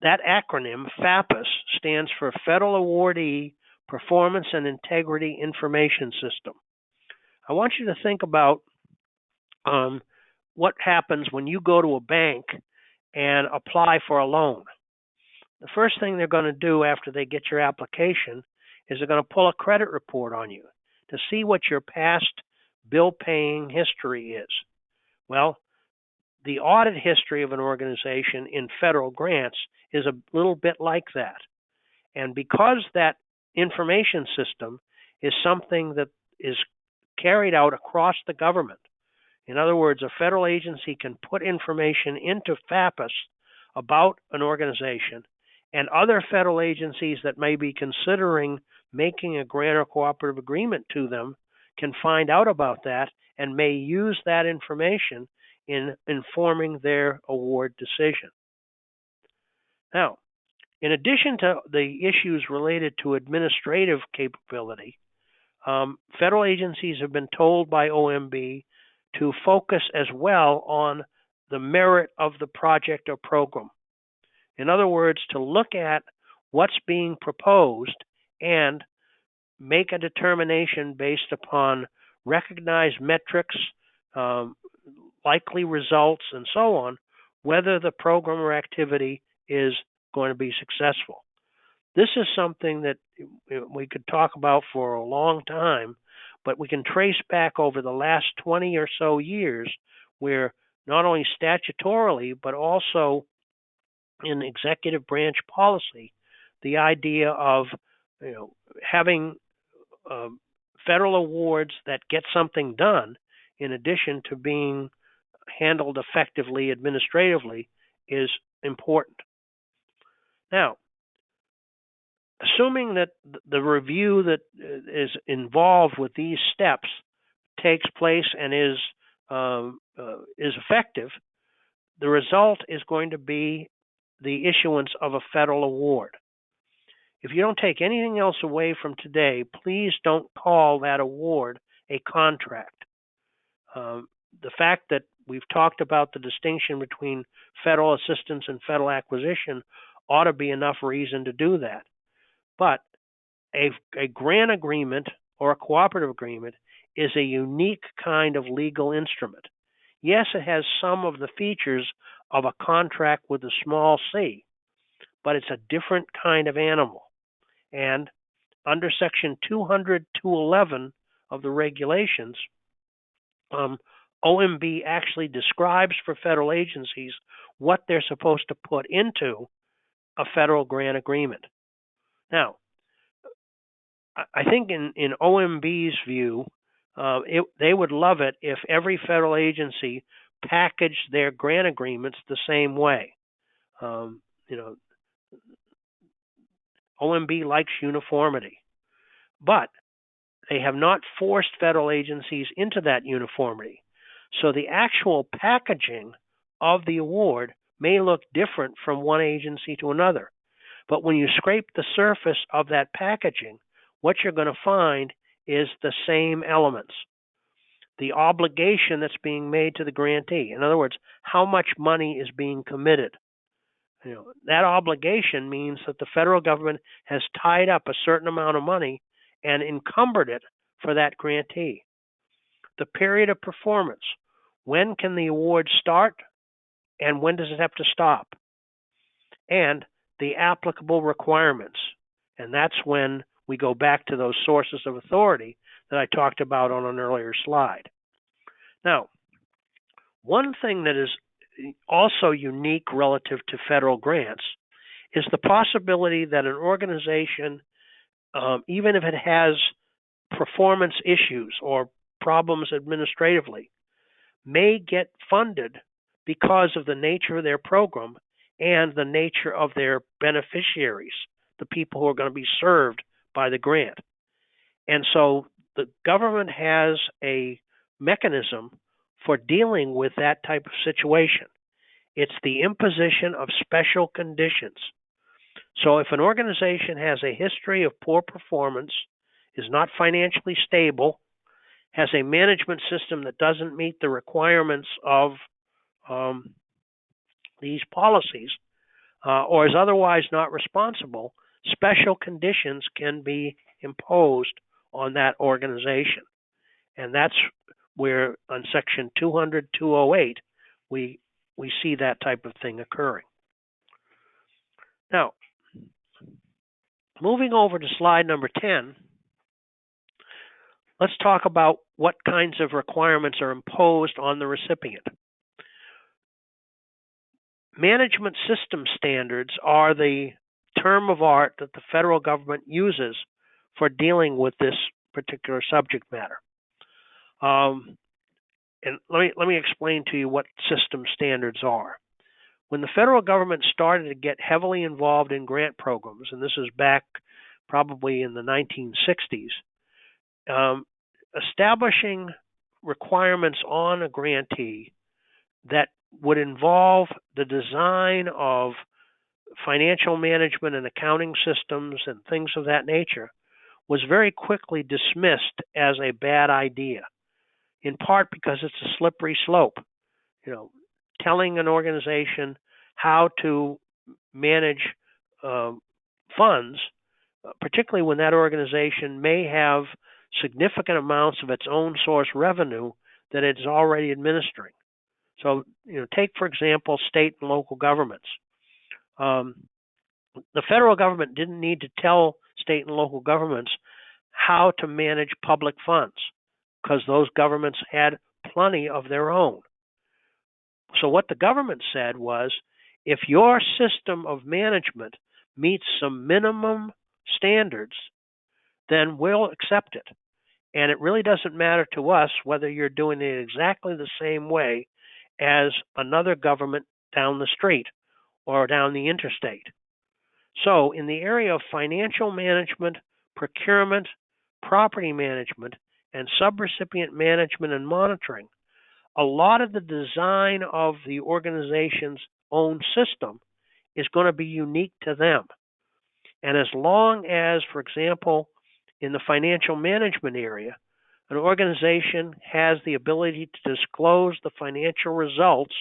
That acronym, FAPIS, stands for Federal Awardee Performance and Integrity Information System. I want you to think about what happens when you go to a bank and apply for a loan. The first thing they're going to do after they get your application is they're going to pull a credit report on you to see what your past bill paying history is. Well, the audit history of an organization in federal grants is a little bit like that. And because that information system is something that is carried out across the government, in other words, a federal agency can put information into FAPIS about an organization, and other federal agencies that may be considering making a grant or cooperative agreement to them can find out about that and may use that information in informing their award decision. Now, in addition to the issues related to administrative capability, federal agencies have been told by OMB to focus as well on the merit of the project or program. In other words, to look at what's being proposed and make a determination based upon recognized metrics, likely results, and so on, whether the program or activity is going to be successful. This is something that we could talk about for a long time, but we can trace back over the last 20 or so years where not only statutorily, but also in executive branch policy, the idea of having federal awards that get something done in addition to being handled effectively administratively is important. Now, assuming that the review that is involved with these steps takes place and is effective, the result is going to be the issuance of a federal award. If you don't take anything else away from today, please don't call that award a contract. The fact that we've talked about the distinction between federal assistance and federal acquisition ought to be enough reason to do that. But a grant agreement or a cooperative agreement is a unique kind of legal instrument. Yes, it has some of the features of a contract with a small c, but it's a different kind of animal. And under Section 200-211 of the regulations, OMB actually describes for federal agencies what they're supposed to put into a federal grant agreement. Now, I think in OMB's view, they would love it if every federal agency packaged their grant agreements the same way. OMB likes uniformity, but they have not forced federal agencies into that uniformity. So the actual packaging of the award may look different from one agency to another. But when you scrape the surface of that packaging, what you're going to find is the same elements. The obligation that's being made to the grantee. In other words, how much money is being committed. That obligation means that the federal government has tied up a certain amount of money and encumbered it for that grantee. The period of performance. When can the award start and when does it have to stop? And the applicable requirements. And that's when we go back to those sources of authority that I talked about on an earlier slide. Now, one thing that is also unique relative to federal grants is the possibility that an organization, even if it has performance issues or problems administratively, may get funded because of the nature of their program and the nature of their beneficiaries, the people who are going to be served by the grant. And so the government has a mechanism for dealing with that type of situation. It's the imposition of special conditions. So if an organization has a history of poor performance, is not financially stable, has a management system that doesn't meet the requirements of these policies, or is otherwise not responsible, special conditions can be imposed on that organization. And that's where on Section 200-208 we see that type of thing occurring. Now, moving over to slide number 10, let's talk about what kinds of requirements are imposed on the recipient. Management system standards are the term of art that the federal government uses for dealing with this particular subject matter. And let me explain to you what system standards are. When the federal government started to get heavily involved in grant programs, and this is back probably in the 1960s, establishing requirements on a grantee that would involve the design of financial management and accounting systems and things of that nature was very quickly dismissed as a bad idea, in part because it's a slippery slope. Telling an organization how to manage funds, particularly when that organization may have significant amounts of its own source revenue that it's already administering. So, take, for example, state and local governments. The federal government didn't need to tell state and local governments how to manage public funds because those governments had plenty of their own. So what the government said was, if your system of management meets some minimum standards, then we'll accept it. And it really doesn't matter to us whether you're doing it exactly the same way as another government down the street or down the interstate. So, in the area of financial management, procurement, property management, and subrecipient management and monitoring, a lot of the design of the organization's own system is going to be unique to them. And as long as, for example, in the financial management area, an organization has the ability to disclose the financial results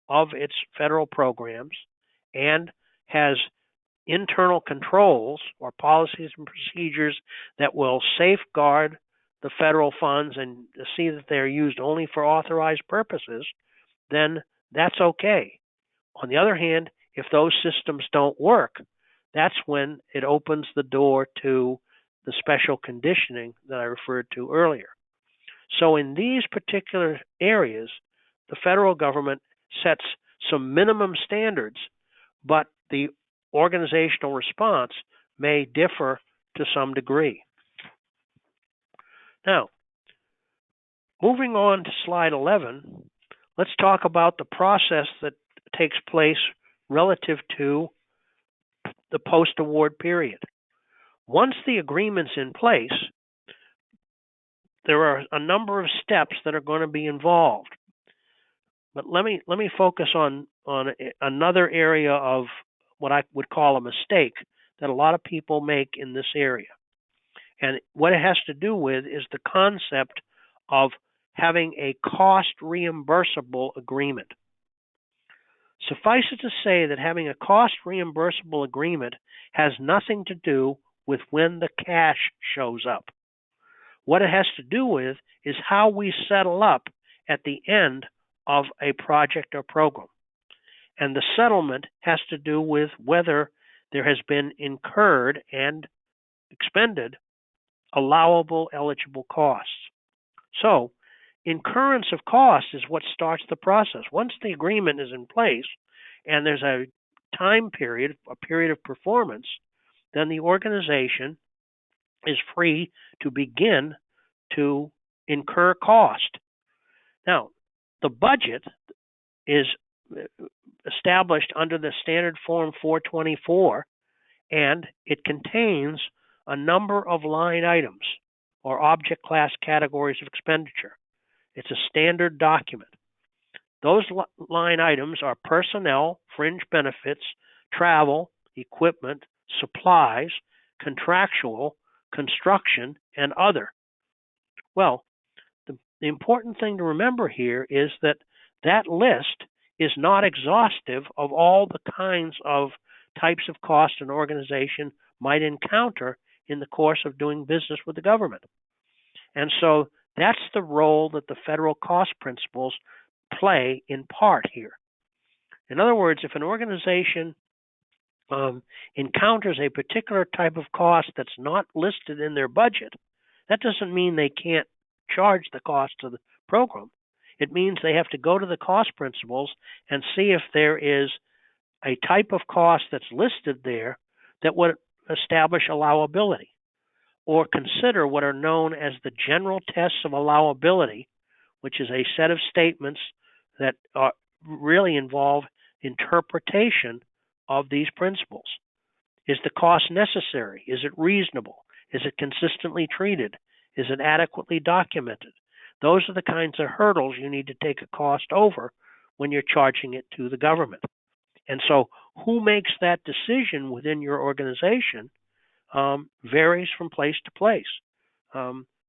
of its federal programs and has internal controls or policies and procedures that will safeguard the federal funds and see that they're used only for authorized purposes, then that's okay. On the other hand, if those systems don't work, that's when it opens the door to the special conditioning that I referred to earlier. So in these particular areas, the federal government sets some minimum standards, but the organizational response may differ to some degree. Now, moving on to slide 11, let's talk about the process that takes place relative to the post-award period. Once the agreement's in place, there are a number of steps that are going to be involved. But let me focus on another area of what I would call a mistake that a lot of people make in this area. And what it has to do with is the concept of having a cost reimbursable agreement. Suffice it to say that having a cost reimbursable agreement has nothing to do with when the cash shows up. What it has to do with is how we settle up at the end of a project or program. And the settlement has to do with whether there has been incurred and expended allowable eligible costs. So, incurrence of costs is what starts the process. Once the agreement is in place and there's a time period, a period of performance, then the organization is free to begin to incur cost. Now, the budget is established under the Standard Form 424, and it contains a number of line items or object class categories of expenditure. It's a standard document. Those line items are personnel, fringe benefits, travel, equipment, supplies, contractual, construction, and other. Well, the important thing to remember here is that that list is not exhaustive of all the kinds of types of costs an organization might encounter in the course of doing business with the government. And so that's the role that the federal cost principles play in part here. In other words, if an organization encounters a particular type of cost that's not listed in their budget, that doesn't mean they can't charge the cost of the program. It means they have to go to the cost principles and see if there is a type of cost that's listed there that would establish allowability, or consider what are known as the general tests of allowability, which is a set of statements that really involve interpretation of these principles. Is the cost necessary? Is it reasonable? Is it consistently treated? Is it adequately documented? Those are the kinds of hurdles you need to take a cost over when you're charging it to the government. And so who makes that decision within your organization varies from place to place.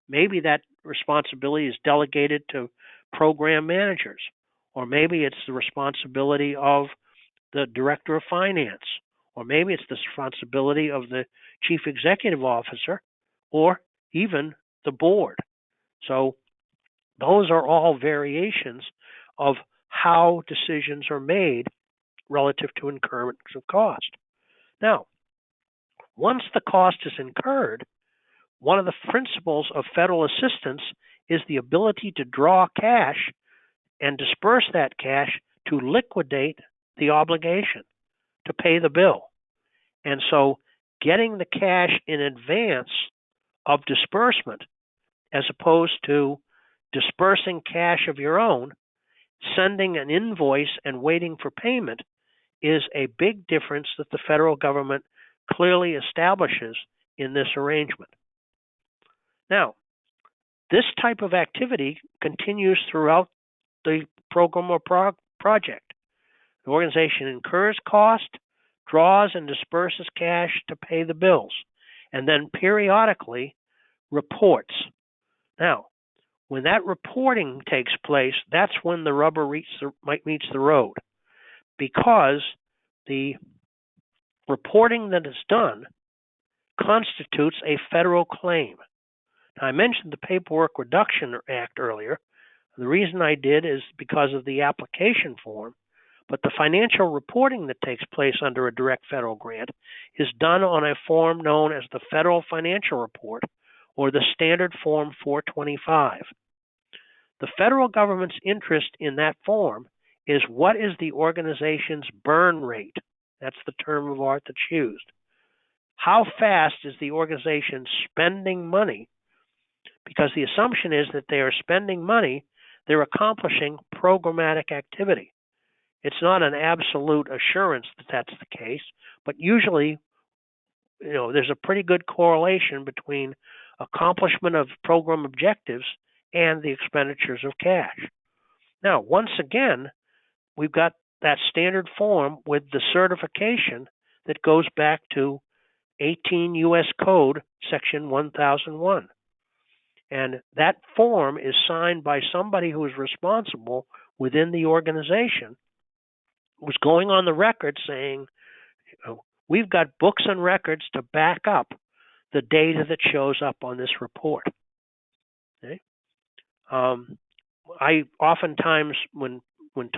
Maybe that responsibility is delegated to program managers, or maybe it's the responsibility of the director of finance, or maybe it's the responsibility of the chief executive officer, or even the board. So those are all variations of how decisions are made relative to incurrence of cost. Now, once the cost is incurred, one of the principles of federal assistance is the ability to draw cash and disperse that cash to liquidate the obligation, to pay the bill. And so getting the cash in advance of disbursement, as opposed to dispersing cash of your own, sending an invoice and waiting for payment, is a big difference that the federal government clearly establishes in this arrangement. Now, this type of activity continues throughout the program or project. The organization incurs cost, draws and disperses cash to pay the bills, and then periodically reports. Now, when that reporting takes place, that's when the rubber meets the road, because the reporting that is done constitutes a federal claim. Now, I mentioned the Paperwork Reduction Act earlier. The reason I did is because of the application form, but the financial reporting that takes place under a direct federal grant is done on a form known as the Federal Financial Report, or the Standard Form 425. The federal government's interest in that form is what is the organization's burn rate. That's the term of art that's used. How fast is the organization spending money? Because the assumption is that they are spending money, they're accomplishing programmatic activity. It's not an absolute assurance that that's the case, but usually, there's a pretty good correlation between accomplishment of program objectives and the expenditures of cash. Now, once again, we've got that standard form with the certification that goes back to 18 U.S. Code, Section 1001. And that form is signed by somebody who is responsible within the organization, who's going on the record saying, we've got books and records to back up the data that shows up on this report. Okay? I oftentimes, when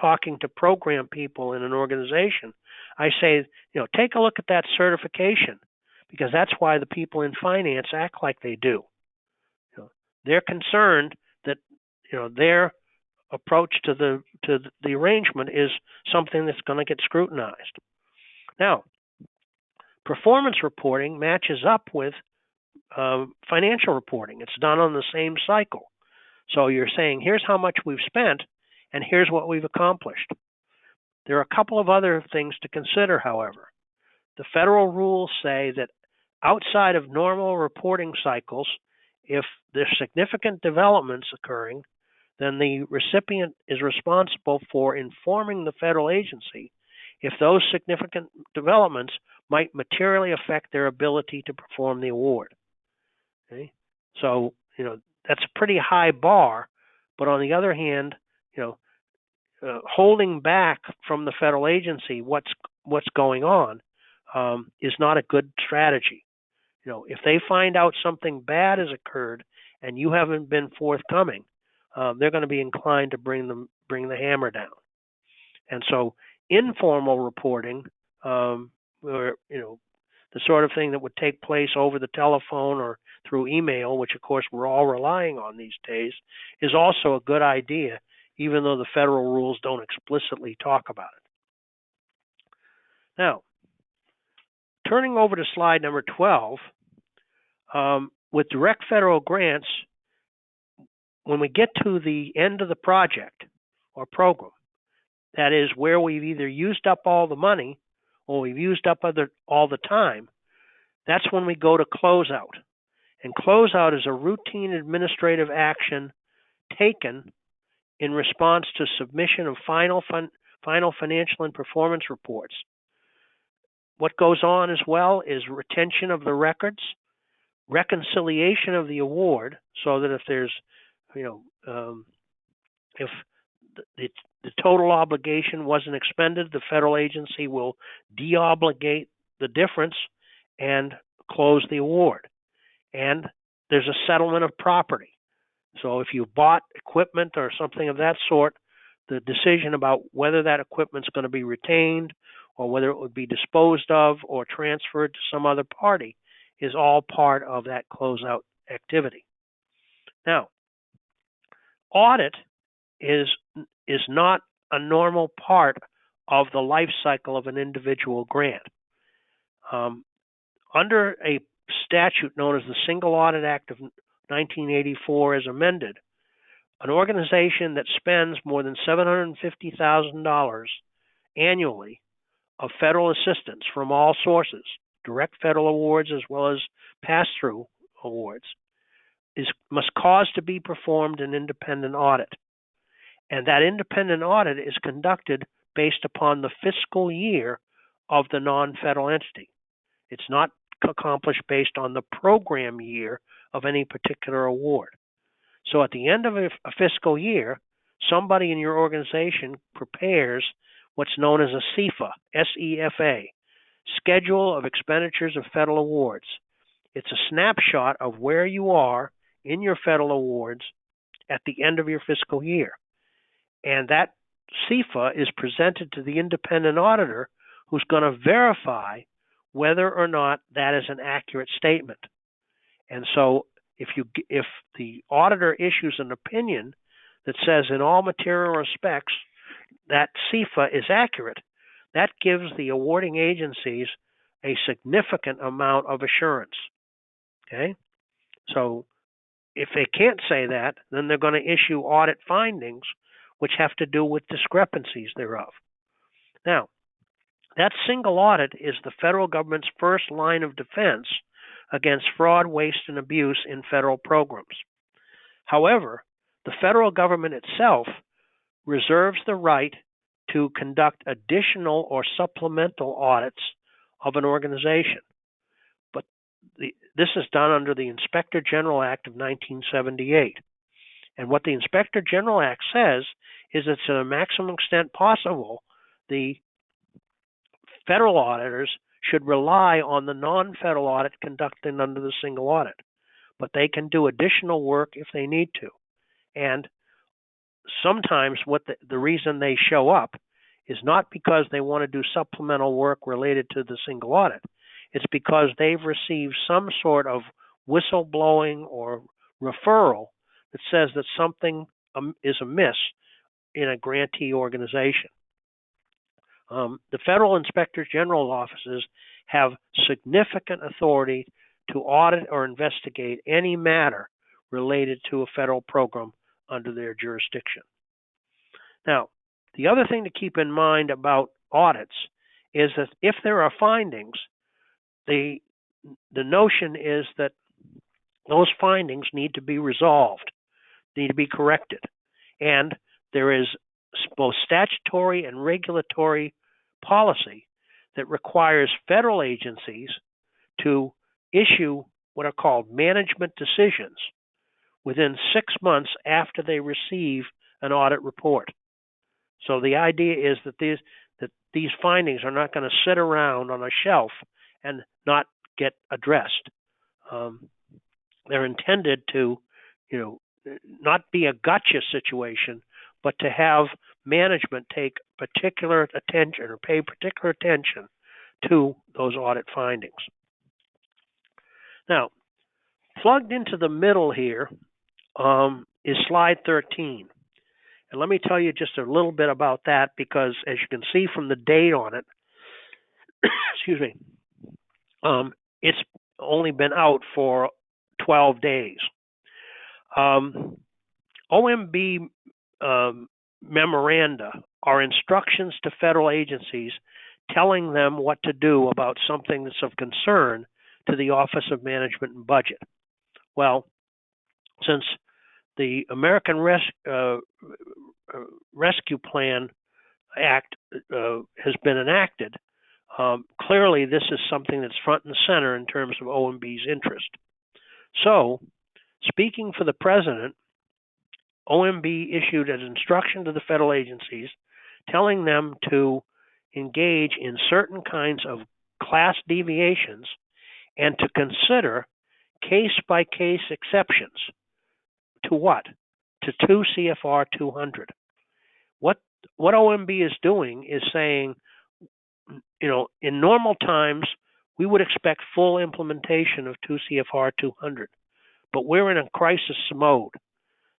talking to program people in an organization, I say, take a look at that certification, because that's why the people in finance act like they do. They're concerned that their approach to the arrangement is something that's going to get scrutinized. Now, performance reporting matches up with financial reporting. It's done on the same cycle. So you're saying, here's how much we've spent, and here's what we've accomplished. There are a couple of other things to consider, however. The federal rules say that outside of normal reporting cycles, if there's significant developments occurring, then the recipient is responsible for informing the federal agency if those significant developments might materially affect their ability to perform the award. Okay? So, that's a pretty high bar, but on the other hand, holding back from the federal agency what's going on is not a good strategy. If they find out something bad has occurred and you haven't been forthcoming, they're going to be inclined to bring the hammer down. And so, informal reporting, or the sort of thing that would take place over the telephone or through email, which of course we're all relying on these days, is also a good idea, even though the federal rules don't explicitly talk about it. Now, turning over to slide number 12, with direct federal grants, when we get to the end of the project or program, that is where we've either used up all the money or we've used up all the time, that's when we go to closeout. And closeout is a routine administrative action taken in response to submission of final financial and performance reports. What goes on as well is retention of the records, reconciliation of the award, so that if there's, if the total obligation wasn't expended, the federal agency will deobligate the difference and close the award. And there's a settlement of property. So if you bought equipment or something of that sort, the decision about whether that equipment's going to be retained or whether it would be disposed of or transferred to some other party is all part of that closeout activity. Now, audit is not a normal part of the life cycle of an individual grant. Under a statute known as the Single Audit Act of 1984 as amended, an organization that spends more than $750,000 annually of federal assistance from all sources, direct federal awards as well as pass-through awards, must cause to be performed an independent audit. And that independent audit is conducted based upon the fiscal year of the non-federal entity. It's not accomplished based on the program year of any particular award. So at the end of a fiscal year, somebody in your organization prepares what's known as a SEFA, S-E-F-A, Schedule of Expenditures of Federal Awards. It's a snapshot of where you are in your federal awards at the end of your fiscal year. And that SEFA is presented to the independent auditor who's going to verify whether or not that is an accurate statement. And so if the auditor issues an opinion that says in all material respects that SEFA is accurate, that gives the awarding agencies a significant amount of assurance. Okay? So if they can't say that, then they're going to issue audit findings which have to do with discrepancies thereof. Now, that single audit is the federal government's first line of defense against fraud, waste, and abuse in federal programs. However, the federal government itself reserves the right to conduct additional or supplemental audits of an organization. But this is done under the Inspector General Act of 1978. And what the Inspector General Act says is that to the maximum extent possible, the federal auditors should rely on the non-federal audit conducted under the single audit. But they can do additional work if they need to. And sometimes the reason they show up is not because they want to do supplemental work related to the single audit. It's because they've received some sort of whistleblowing or referral that says that something is amiss in a grantee organization. The federal inspector general offices have significant authority to audit or investigate any matter related to a federal program under their jurisdiction. Now, the other thing to keep in mind about audits is that if there are findings, the notion is that those findings need to be resolved, need to be corrected. And there is both statutory and regulatory policy that requires federal agencies to issue what are called management decisions within 6 months after they receive an audit report. So the idea is that these findings are not going to sit around on a shelf and not get addressed. They're intended to, not be a gotcha situation, but to have management take particular attention or pay particular attention to those audit findings. Now, plugged into the middle here is slide 13. And let me tell you just a little bit about that because as you can see from the date on it, excuse me, it's only been out for 12 days. OMB memoranda are instructions to federal agencies telling them what to do about something that's of concern to the Office of Management and Budget. Well, since the American Rescue Plan Act has been enacted, clearly this is something that's front and center in terms of OMB's interest. So, speaking for the President, OMB issued an instruction to the federal agencies telling them to engage in certain kinds of class deviations and to consider case-by-case exceptions. To what? To 2 CFR 200. What OMB is doing is saying, in normal times, we would expect full implementation of 2 CFR 200, but we're in a crisis mode.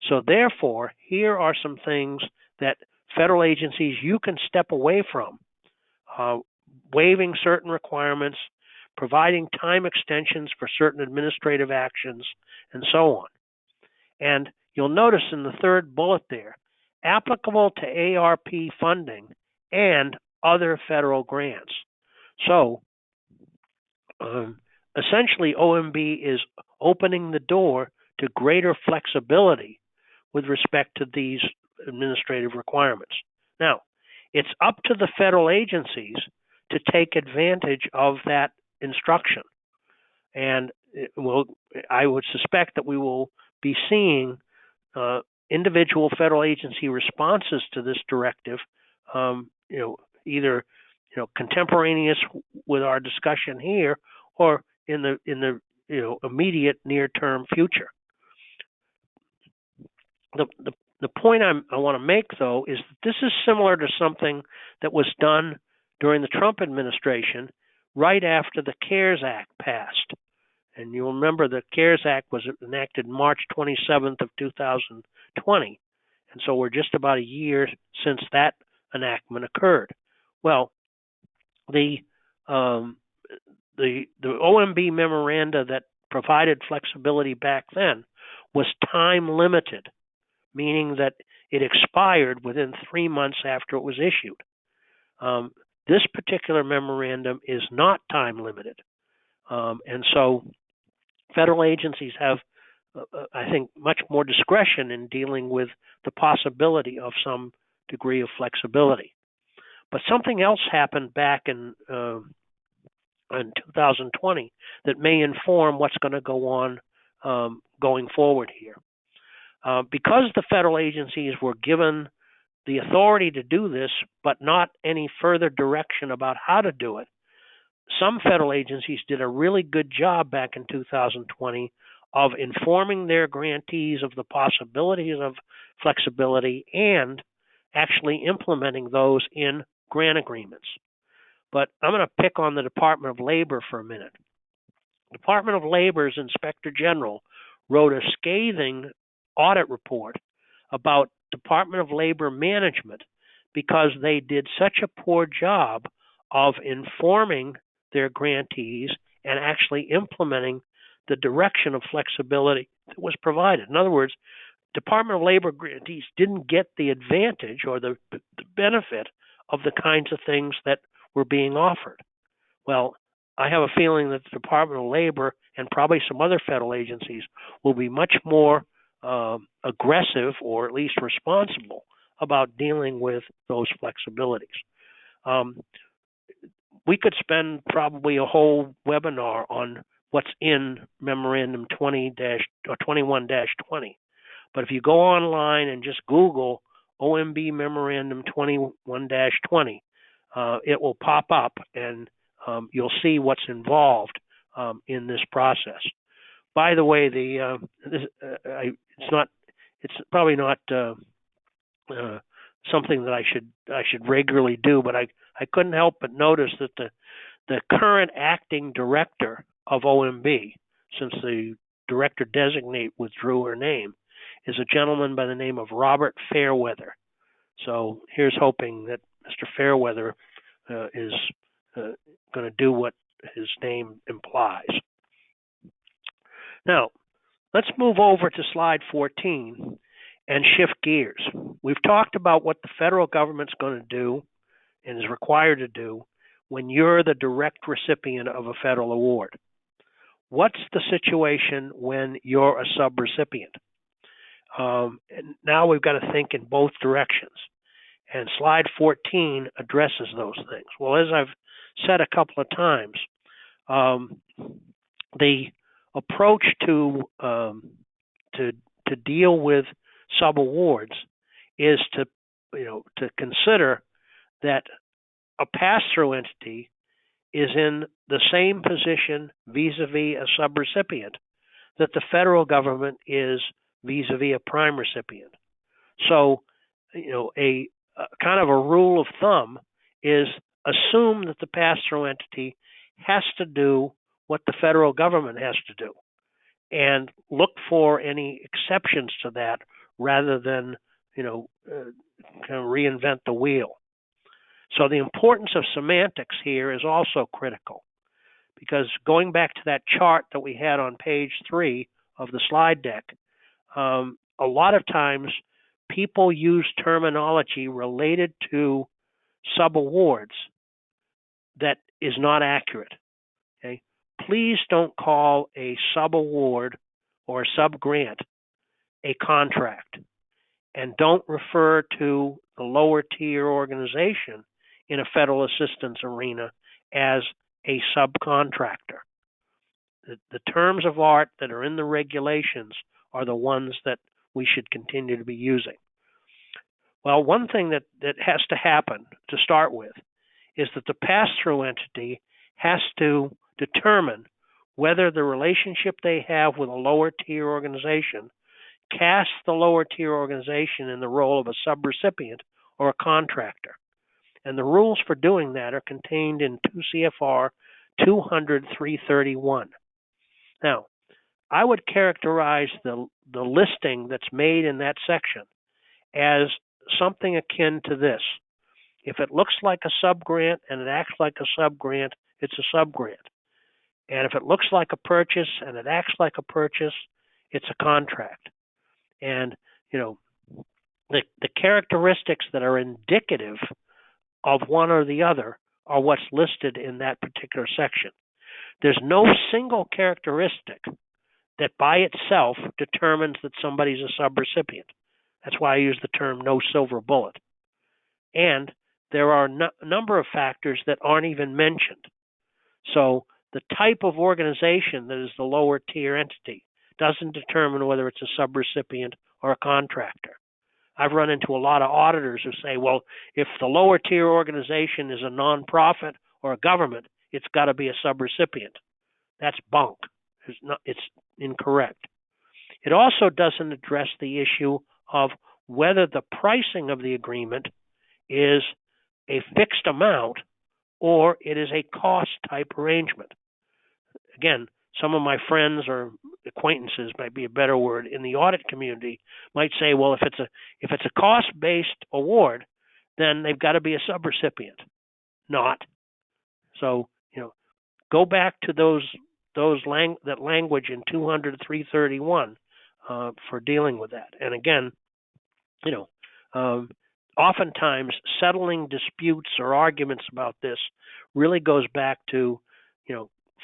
So therefore, here are some things that federal agencies you can step away from, waiving certain requirements, providing time extensions for certain administrative actions, and so on. And you'll notice in the third bullet there, applicable to ARP funding and other federal grants. So Essentially, OMB is opening the door to greater flexibility with respect to these administrative requirements. Now, it's up to the federal agencies to take advantage of that instruction. And I would suspect that we will be seeing individual federal agency responses to this directive, either contemporaneous with our discussion here, or in the immediate near term future. The point I want to make, though, is that this is similar to something that was done during the Trump administration right after the CARES Act passed. And you'll remember the CARES Act was enacted March 27th of 2020. And so we're just about a year since that enactment occurred. Well, the OMB memoranda that provided flexibility back then was time limited, meaning that it expired within 3 months after it was issued. This particular memorandum is not time limited. And so federal agencies have, I think, much more discretion in dealing with the possibility of some degree of flexibility. But something else happened back in 2020 that may inform what's going to go on going forward here. Because the federal agencies were given the authority to do this, but not any further direction about how to do it, some federal agencies did a really good job back in 2020 of informing their grantees of the possibilities of flexibility and actually implementing those in grant agreements. But I'm going to pick on the Department of Labor for a minute. The Department of Labor's Inspector General wrote a scathing audit report about Department of Labor management because they did such a poor job of informing their grantees and actually implementing the direction of flexibility that was provided. In other words, Department of Labor grantees didn't get the advantage or the benefit of the kinds of things that were being offered. Well, I have a feeling that the Department of Labor and probably some other federal agencies will be much more aggressive or at least responsible about dealing with those flexibilities. We could spend probably a whole webinar on what's in Memorandum 21-20. But if you go online and just Google OMB Memorandum 21-20, it will pop up and you'll see what's involved in this process. By the way, it's probably not something that I should regularly do, but I couldn't help but notice that the current acting director of OMB, since the director designate withdrew her name, is a gentleman by the name of Robert Fairweather. So here's hoping that Mr. Fairweather is going to do what his name implies. Now, let's move over to slide 14 and shift gears. We've talked about what the federal government's going to do and is required to do when you're the direct recipient of a federal award. What's the situation when you're a subrecipient? And now we've got to think in both directions. And slide 14 addresses those things. Well, as I've said a couple of times, the approach to deal with subawards is to consider that a pass-through entity is in the same position vis-a-vis a subrecipient that the federal government is vis-a-vis a prime recipient. So, a kind of a rule of thumb is assume that the pass-through entity has to do what the federal government has to do, and look for any exceptions to that rather than kind of reinvent the wheel. So the importance of semantics here is also critical, because going back to that chart that we had on page 3 of the slide deck, a lot of times people use terminology related to subawards that is not accurate. Okay, please don't call a subaward or subgrant a contract, and don't refer to the lower tier organization in a federal assistance arena as a subcontractor. The terms of art that are in the regulations are the ones that we should continue to be using. Well, one thing that has to happen to start with is that the pass-through entity has to determine whether the relationship they have with a lower tier organization casts the lower tier organization in the role of a subrecipient or a contractor. And the rules for doing that are contained in 2 CFR 200-331. Now, I would characterize the listing that's made in that section as something akin to this. If it looks like a subgrant and it acts like a subgrant, it's a subgrant. And if it looks like a purchase and it acts like a purchase, it's a contract. And, the characteristics that are indicative of one or the other are what's listed in that particular section. There's no single characteristic that by itself determines that somebody's a subrecipient. That's why I use the term no silver bullet. And there are a number of factors that aren't even mentioned. So the type of organization that is the lower tier entity doesn't determine whether it's a subrecipient or a contractor. I've run into a lot of auditors who say, well, if the lower tier organization is a nonprofit or a government, it's got to be a subrecipient. That's bunk. It's incorrect. It also doesn't address the issue of whether the pricing of the agreement is a fixed amount or it is a cost type arrangement. Again, some of my friends or acquaintances, might be a better word, in the audit community might say, well, if it's a cost-based award, then they've got to be a subrecipient. Not. So, go back to that language in 200-331 for dealing with that. And again, oftentimes settling disputes or arguments about this really goes back to,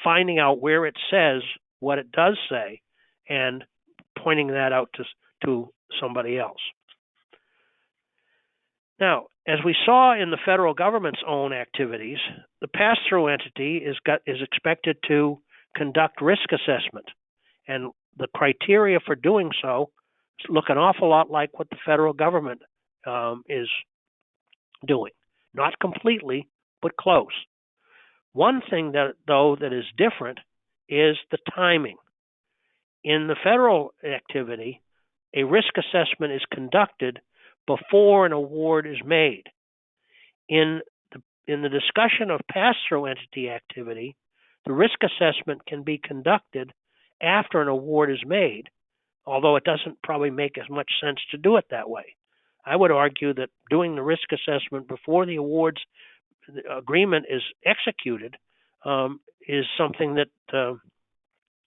finding out where it says what it does say and pointing that out to somebody else. Now, as we saw in the federal government's own activities, the pass-through entity is expected to conduct risk assessment, and the criteria for doing so look an awful lot like what the federal government is doing. Not completely, but close. One thing that is different is the timing. In the federal activity, a risk assessment is conducted before an award is made. In the discussion of pass-through entity activity, the risk assessment can be conducted after an award is made, although it doesn't probably make as much sense to do it that way. I would argue that doing the risk assessment before the agreement is executed is something that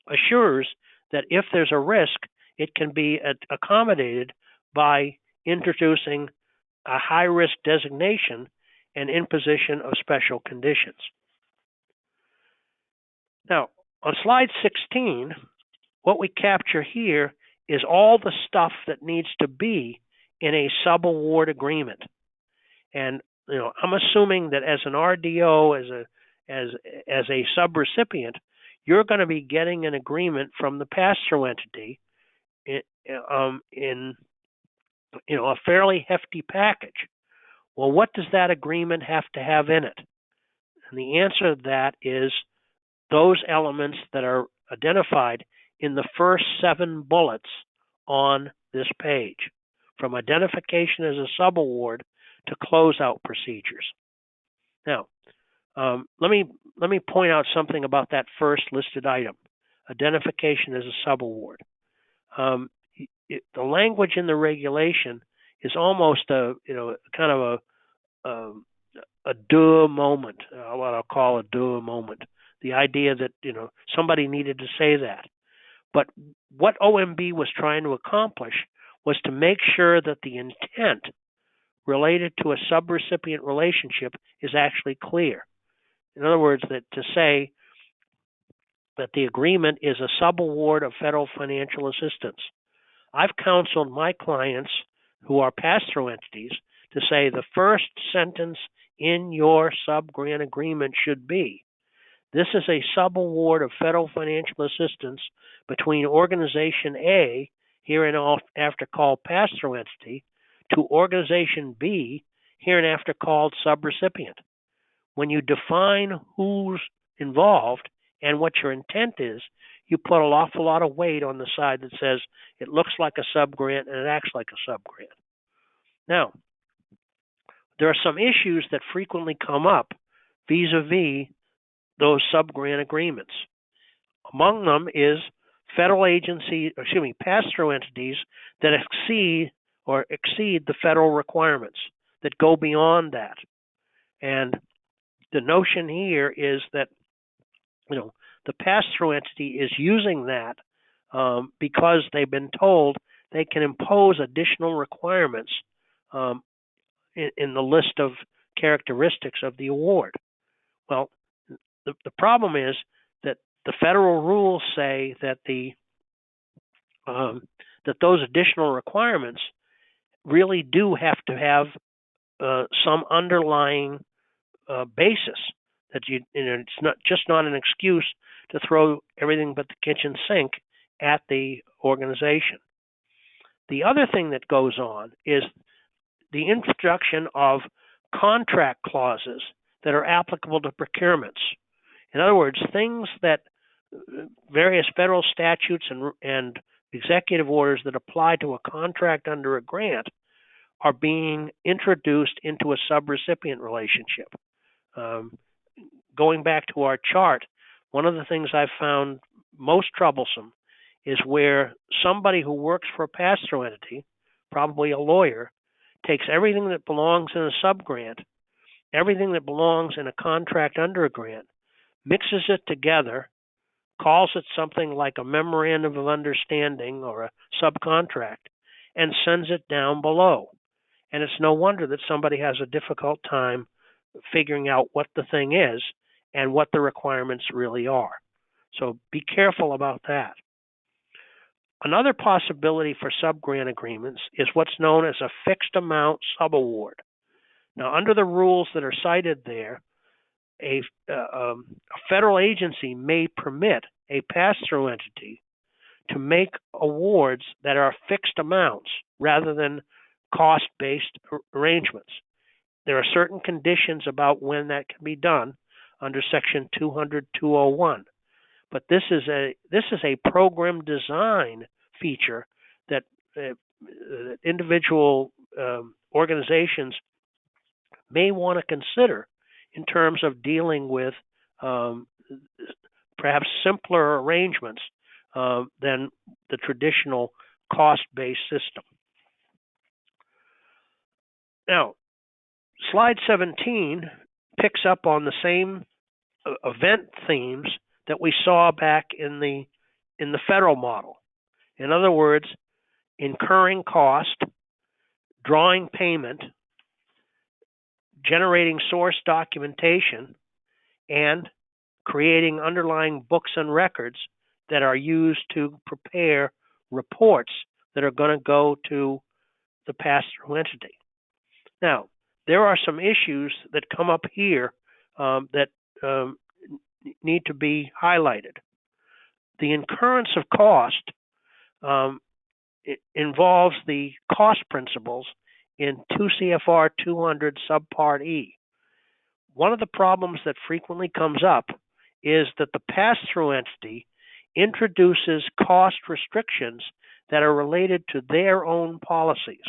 assures that if there's a risk, it can be accommodated by introducing a high-risk designation and imposition of special conditions. Now, on slide 16, what we capture here is all the stuff that needs to be in a subaward agreement. And I'm assuming that as an RDO, as a subrecipient, you're going to be getting an agreement from the pass-through entity in a fairly hefty package. Well, what does that agreement have to have in it? And the answer to that is those elements that are identified in the first 7 bullets on this page, from identification as a subaward to closeout procedures. Now, let me point out something about that first listed item, identification as a subaward. The language in the regulation is almost a duh moment, what I'll call a duh moment. The idea that somebody needed to say that. But what OMB was trying to accomplish was to make sure that the intent related to a subrecipient relationship is actually clear. In other words, that to say that the agreement is a subaward of federal financial assistance. I've counseled my clients who are pass-through entities to say the first sentence in your sub-grant agreement should be, this is a subaward of federal financial assistance between Organization A, hereinafter called pass-through entity, to Organization B, hereinafter called subrecipient. When you define who's involved and what your intent is, you put an awful lot of weight on the side that says it looks like a subgrant and it acts like a subgrant. Now, there are some issues that frequently come up vis-a-vis those subgrant agreements. Among them is pass-through entities that exceed the federal requirements that go beyond that. And the notion here is that, the pass-through entity is using that because they've been told they can impose additional requirements in the list of characteristics of the award. Well, the problem is that the federal rules say that that those additional requirements really do have to have some underlying basis. That it's not an excuse to throw everything but the kitchen sink at the organization. The other thing that goes on is the introduction of contract clauses that are applicable to procurements. In other words, things that various federal statutes and executive orders that apply to a contract under a grant are being introduced into a subrecipient relationship. Going back to our chart, one of the things I've found most troublesome is where somebody who works for a pass-through entity, probably a lawyer, takes everything that belongs in a subgrant, everything that belongs in a contract under a grant, mixes it together, calls it something like a memorandum of understanding or a subcontract, and sends it down below. And it's no wonder that somebody has a difficult time figuring out what the thing is and what the requirements really are. So be careful about that. Another possibility for subgrant agreements is what's known as a fixed amount subaward. Now, under the rules that are cited there, a federal agency may permit a pass-through entity to make awards that are fixed amounts rather than cost-based arrangements. There are certain conditions about when that can be done under Section 200-201. But this is a program design feature that individual organizations may want to consider in terms of dealing with perhaps simpler arrangements than the traditional cost-based system. Now, slide 17 picks up on the same event themes that we saw back in the federal model. In other words, incurring cost, drawing payment, generating source documentation, and creating underlying books and records that are used to prepare reports that are going to go to the pass-through entity. Now, there are some issues that come up here that need to be highlighted. The incurrence of cost it involves the cost principles in 2 CFR 200 subpart E. One of the problems that frequently comes up is that the pass-through entity introduces cost restrictions that are related to their own policies.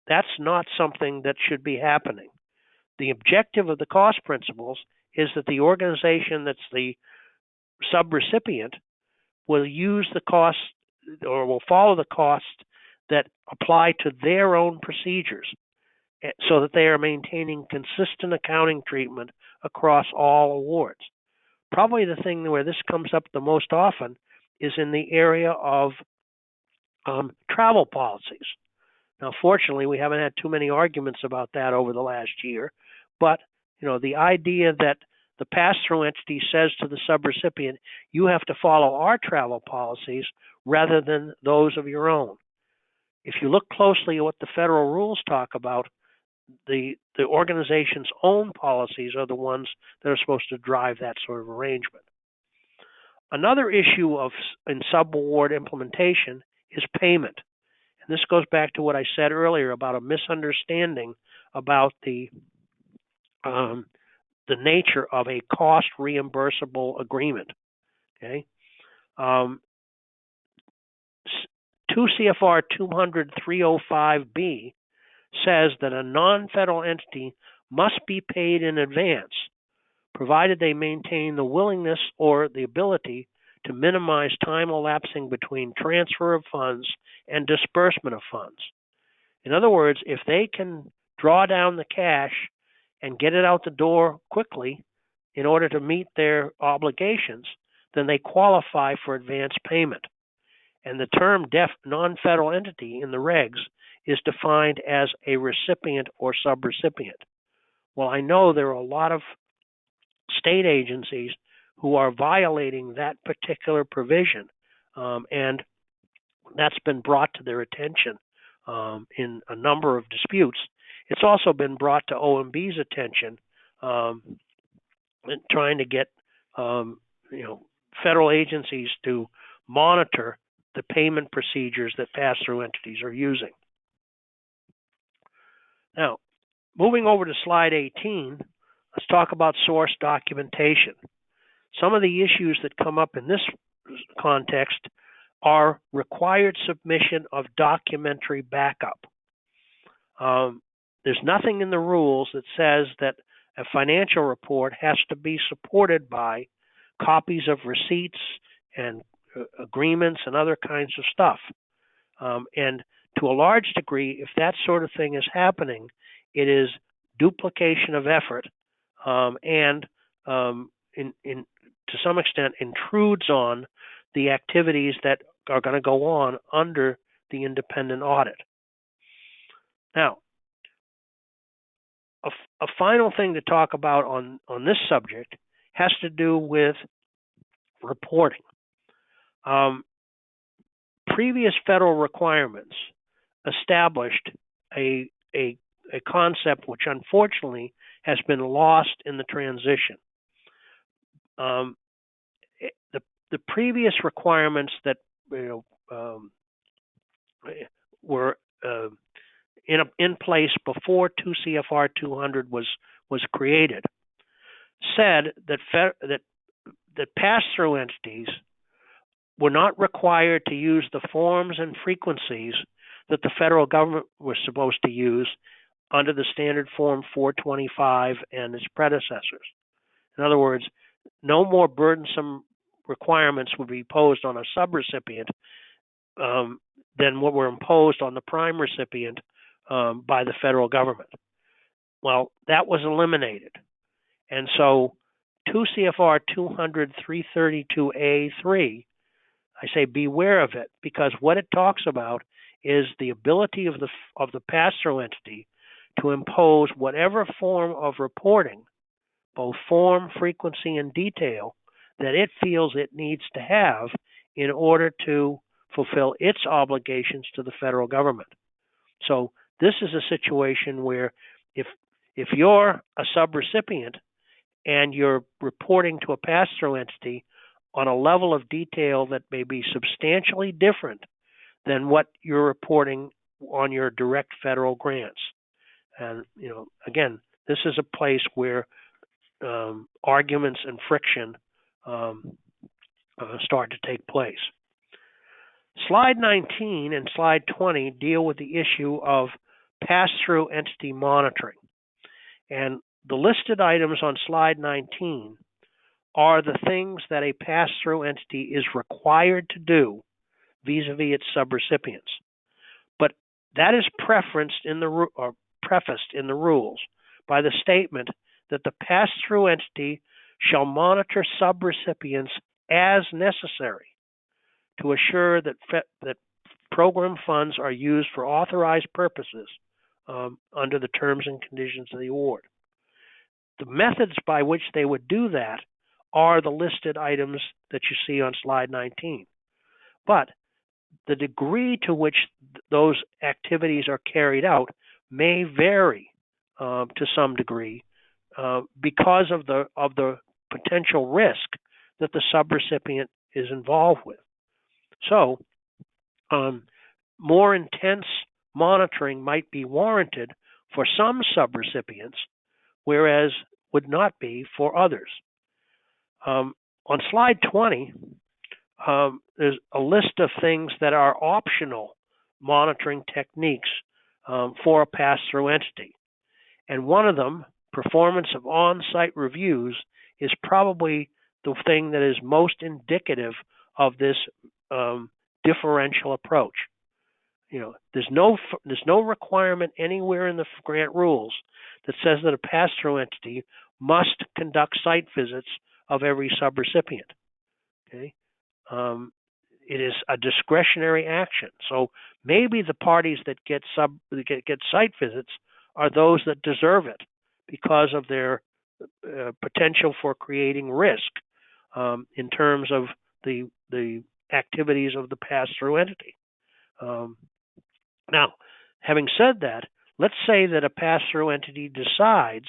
That's not something that should be happening. The objective of the cost principles is that the organization that's the subrecipient will use the cost or will follow the costs that apply to their own procedures so that they are maintaining consistent accounting treatment across all awards. Probably the thing where this comes up the most often is in the area of travel policies. Now, fortunately, we haven't had too many arguments about that over the last year, but the idea that the pass-through entity says to the subrecipient, you have to follow our travel policies rather than those of your own. If you look closely at what the federal rules talk about, the organization's own policies are the ones that are supposed to drive that sort of arrangement. Another issue in subaward implementation is payment. And this goes back to what I said earlier about a misunderstanding about the nature of a cost reimbursable agreement. Okay, 2 CFR 200-305B says that a non-federal entity must be paid in advance, provided they maintain the willingness or the ability to minimize time elapsing between transfer of funds and disbursement of funds. In other words, if they can draw down the cash and get it out the door quickly in order to meet their obligations, then they qualify for advance payment. And the term non-federal entity in the regs is defined as a recipient or subrecipient. Well, I know there are a lot of state agencies who are violating that particular provision, and that's been brought to their attention in a number of disputes. It's also been brought to OMB's attention in trying to get federal agencies to monitor the payment procedures that pass-through entities are using. Now, moving over to slide 18, let's talk about source documentation. Some of the issues that come up in this context are required submission of documentary backup. There's nothing in the rules that says that a financial report has to be supported by copies of receipts and agreements and other kinds of stuff. And to a large degree, if that sort of thing is happening, it is duplication of effort and to some extent intrudes on the activities that are going to go on under the independent audit. Now, a final thing to talk about on this subject has to do with reporting. Previous federal requirements established a concept which unfortunately has been lost in the transition. The previous requirements that were in place before 2 CFR 200 was created said that pass-through entities were not required to use the forms and frequencies that the federal government was supposed to use under the standard form 425 and its predecessors. In other words, no more burdensome requirements would be imposed on a subrecipient than what were imposed on the prime recipient by the federal government. Well, that was eliminated. And so 2 CFR 200-332A3, I say beware of it, because what it talks about is the ability of the pass-through entity to impose whatever form of reporting, both form, frequency, and detail, that it feels it needs to have in order to fulfill its obligations to the federal government. So this is a situation where if you're a subrecipient and you're reporting to a pass-through entity on a level of detail that may be substantially different than what you're reporting on your direct federal grants. And, again, this is a place where arguments and friction start to take place. Slide 19 and slide 20 deal with the issue of pass-through entity monitoring. And the listed items on slide 19 are the things that a pass-through entity is required to do vis-a-vis its subrecipients. But that is prefaced in the rules by the statement that the pass-through entity shall monitor subrecipients as necessary to assure that program funds are used for authorized purposes under the terms and conditions of the award. The methods by which they would do that are the listed items that you see on slide 19. But the degree to which those activities are carried out may vary to some degree because of the potential risk that the subrecipient is involved with. So, more intense monitoring might be warranted for some subrecipients, whereas would not be for others. On slide 20, there's a list of things that are optional monitoring techniques for a pass-through entity. And one of them, performance of on-site reviews, is probably the thing that is most indicative of this differential approach. There's no requirement anywhere in the grant rules that says that a pass-through entity must conduct site visits of every subrecipient. Okay, it is a discretionary action. So maybe the parties that get site visits are those that deserve it because of their potential for creating risk in terms of the activities of the pass-through entity. Now, having said that, let's say that a pass-through entity decides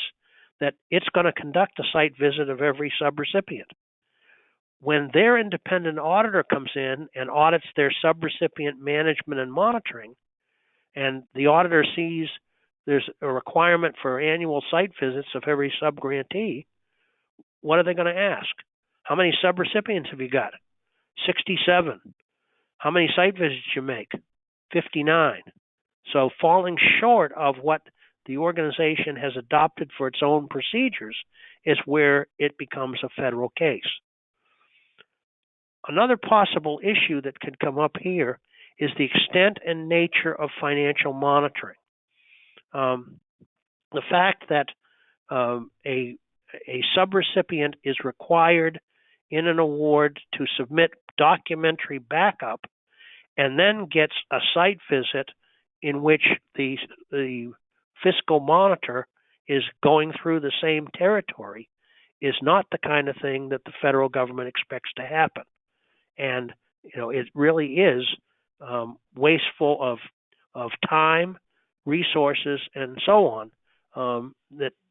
that it's going to conduct a site visit of every subrecipient. When their independent auditor comes in and audits their subrecipient management and monitoring, and the auditor sees there's a requirement for annual site visits of every subgrantee, what are they going to ask? How many subrecipients have you got? 67. How many site visits you make? 59. So falling short of what the organization has adopted for its own procedures is where it becomes a federal case. Another possible issue that could come up here is the extent and nature of financial monitoring. The fact that a subrecipient is required in an award to submit documentary backup and then gets a site visit in which the fiscal monitor is going through the same territory is not the kind of thing that the federal government expects to happen. And it really is wasteful of time, resources, and so on.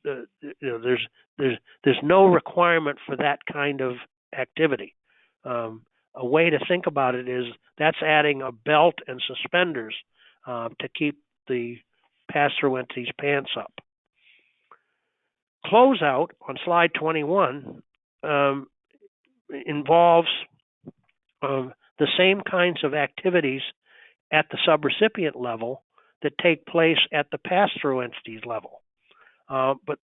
There's no requirement for that kind of activity. A way to think about it is that's adding a belt and suspenders to keep the pass-through entity's pants up. Closeout on slide 21 involves the same kinds of activities at the subrecipient level that take place at the pass-through entities level. But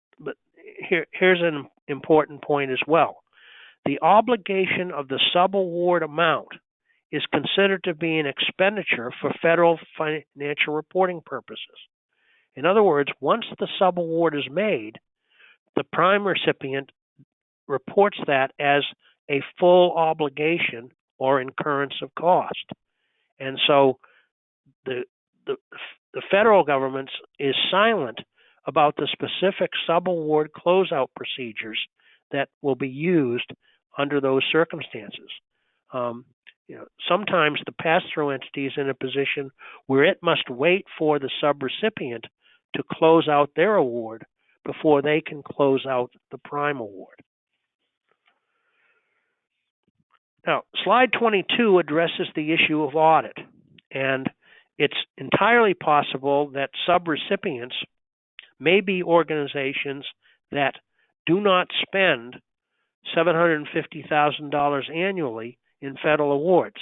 here's an important point as well. The obligation of the subaward amount is considered to be an expenditure for federal financial reporting purposes. In other words, once the subaward is made, the prime recipient reports that as a full obligation or incurrence of cost. And so the federal government is silent about the specific subaward closeout procedures that will be used under those circumstances. Sometimes the pass-through entity is in a position where it must wait for the subrecipient to close out their award before they can close out the prime award. Now, slide 22 addresses the issue of audit, and it's entirely possible that subrecipients may be organizations that do not spend $750,000 annually in federal awards,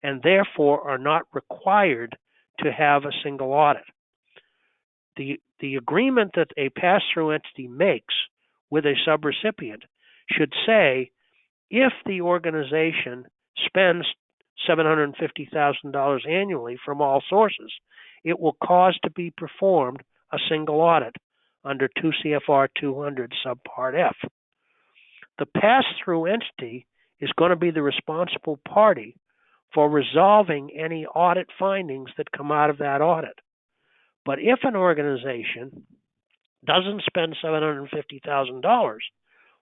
and therefore are not required to have a single audit. The agreement that a pass-through entity makes with a subrecipient should say, if the organization spends $750,000 annually from all sources, it will cause to be performed a single audit under 2 CFR 200 subpart F. The pass-through entity is going to be the responsible party for resolving any audit findings that come out of that audit. But if an organization doesn't spend $750,000,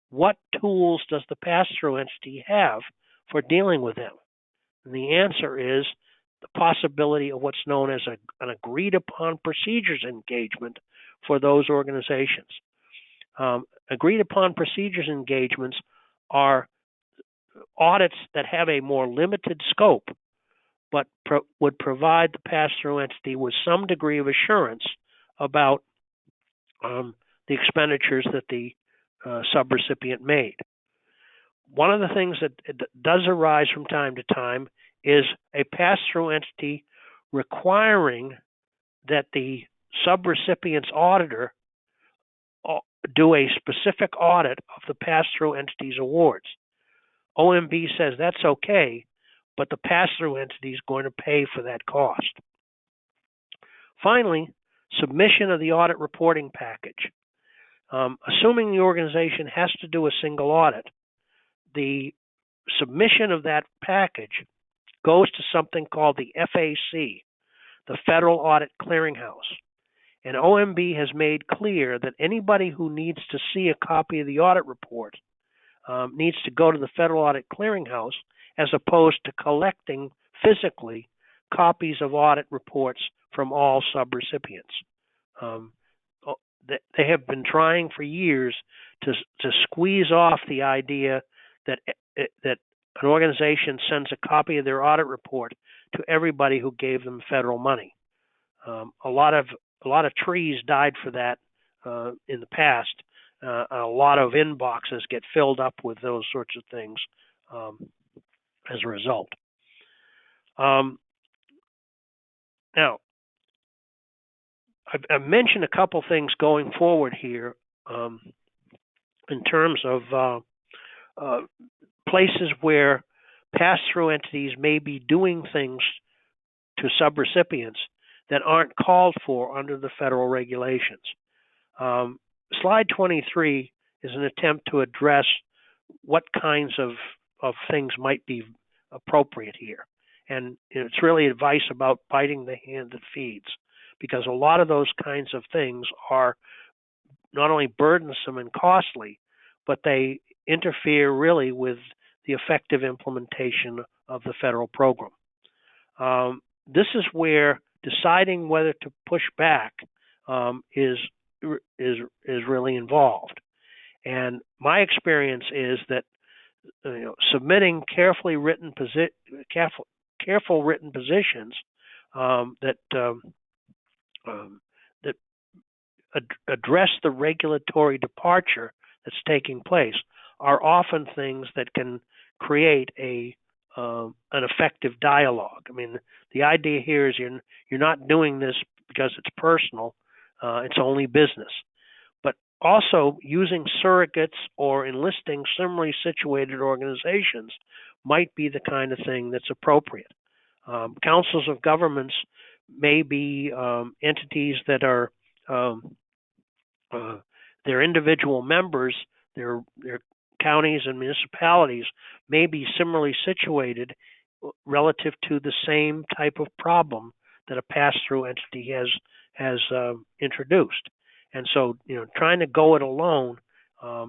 what tools does the pass-through entity have for dealing with them? And the answer is the possibility of what's known as an agreed-upon procedures engagement for those organizations. Agreed-upon procedures engagements are audits that have a more limited scope, but would provide the pass-through entity with some degree of assurance about the expenditures that the subrecipient made. One of the things that does arise from time to time is a pass-through entity requiring that the subrecipient's auditor do a specific audit of the pass-through entity's awards. OMB says that's okay, but the pass-through entity is going to pay for that cost. Finally, submission of the audit reporting package. Assuming the organization has to do a single audit, the submission of that package goes to something called the FAC, the Federal Audit Clearinghouse. And OMB has made clear that anybody who needs to see a copy of the audit report needs to go to the Federal Audit Clearinghouse as opposed to collecting physically copies of audit reports from all subrecipients. They have been trying for years to squeeze off the idea that an organization sends a copy of their audit report to everybody who gave them federal money. A lot of trees died for that in the past. A lot of inboxes get filled up with those sorts of things as a result. Now, I've mentioned a couple things going forward here in terms of places where pass-through entities may be doing things to subrecipients that aren't called for under the federal regulations. Slide 23 is an attempt to address what kinds of things might be appropriate here. And it's really advice about biting the hand that feeds, because a lot of those kinds of things are not only burdensome and costly, but they interfere really with the effective implementation of the federal program. This is where deciding whether to push back is really involved. And my experience is that submitting careful written positions that address the regulatory departure that's taking place are often things that can create an effective dialogue. I mean, the idea here is you're not doing this because it's personal; it's only business. But also using surrogates or enlisting similarly situated organizations might be the kind of thing that's appropriate. Councils of governments may be entities that are their individual members, their counties and municipalities may be similarly situated relative to the same type of problem that a pass-through entity has introduced. And so, trying to go it alone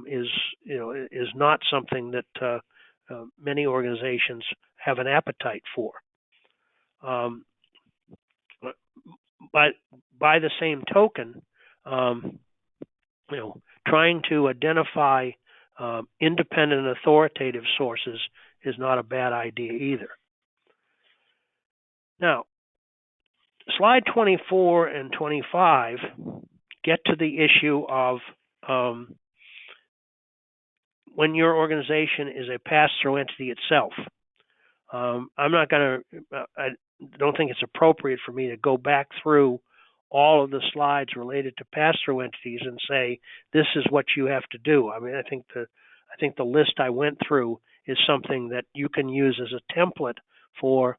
is not something that many organizations have an appetite for. But by the same token, trying to identify independent authoritative sources is not a bad idea either. Now, slide 24 and 25 get to the issue of when your organization is a pass-through entity itself. I don't think it's appropriate for me to go back through all of the slides related to pass-through entities and say this is what you have to do. I mean, I think the list I went through is something that you can use as a template for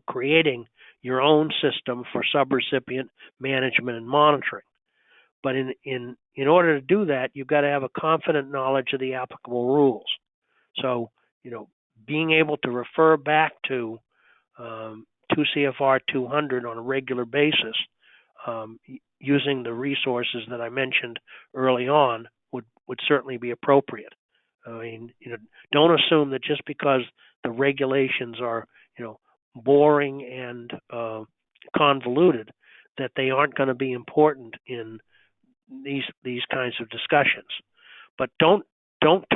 creating your own system for subrecipient management and monitoring. But in order to do that, you've got to have a confident knowledge of the applicable rules. So being able to refer back to 2 CFR 200 on a regular basis using the resources that I mentioned early on would certainly be appropriate. I mean, don't assume that just because the regulations are, boring and convoluted, that they aren't going to be important in these kinds of discussions. But don't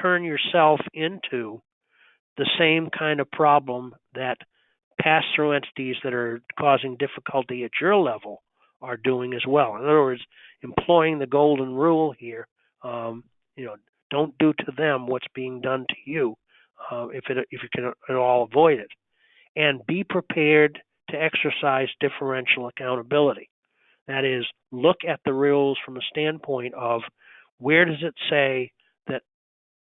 turn yourself into the same kind of problem that pass-through entities that are causing difficulty at your level are doing as well. In other words, employing the golden rule here, don't do to them what's being done to you if you can at all avoid it, and be prepared to exercise differential accountability. That is, look at the rules from the standpoint of where does it say that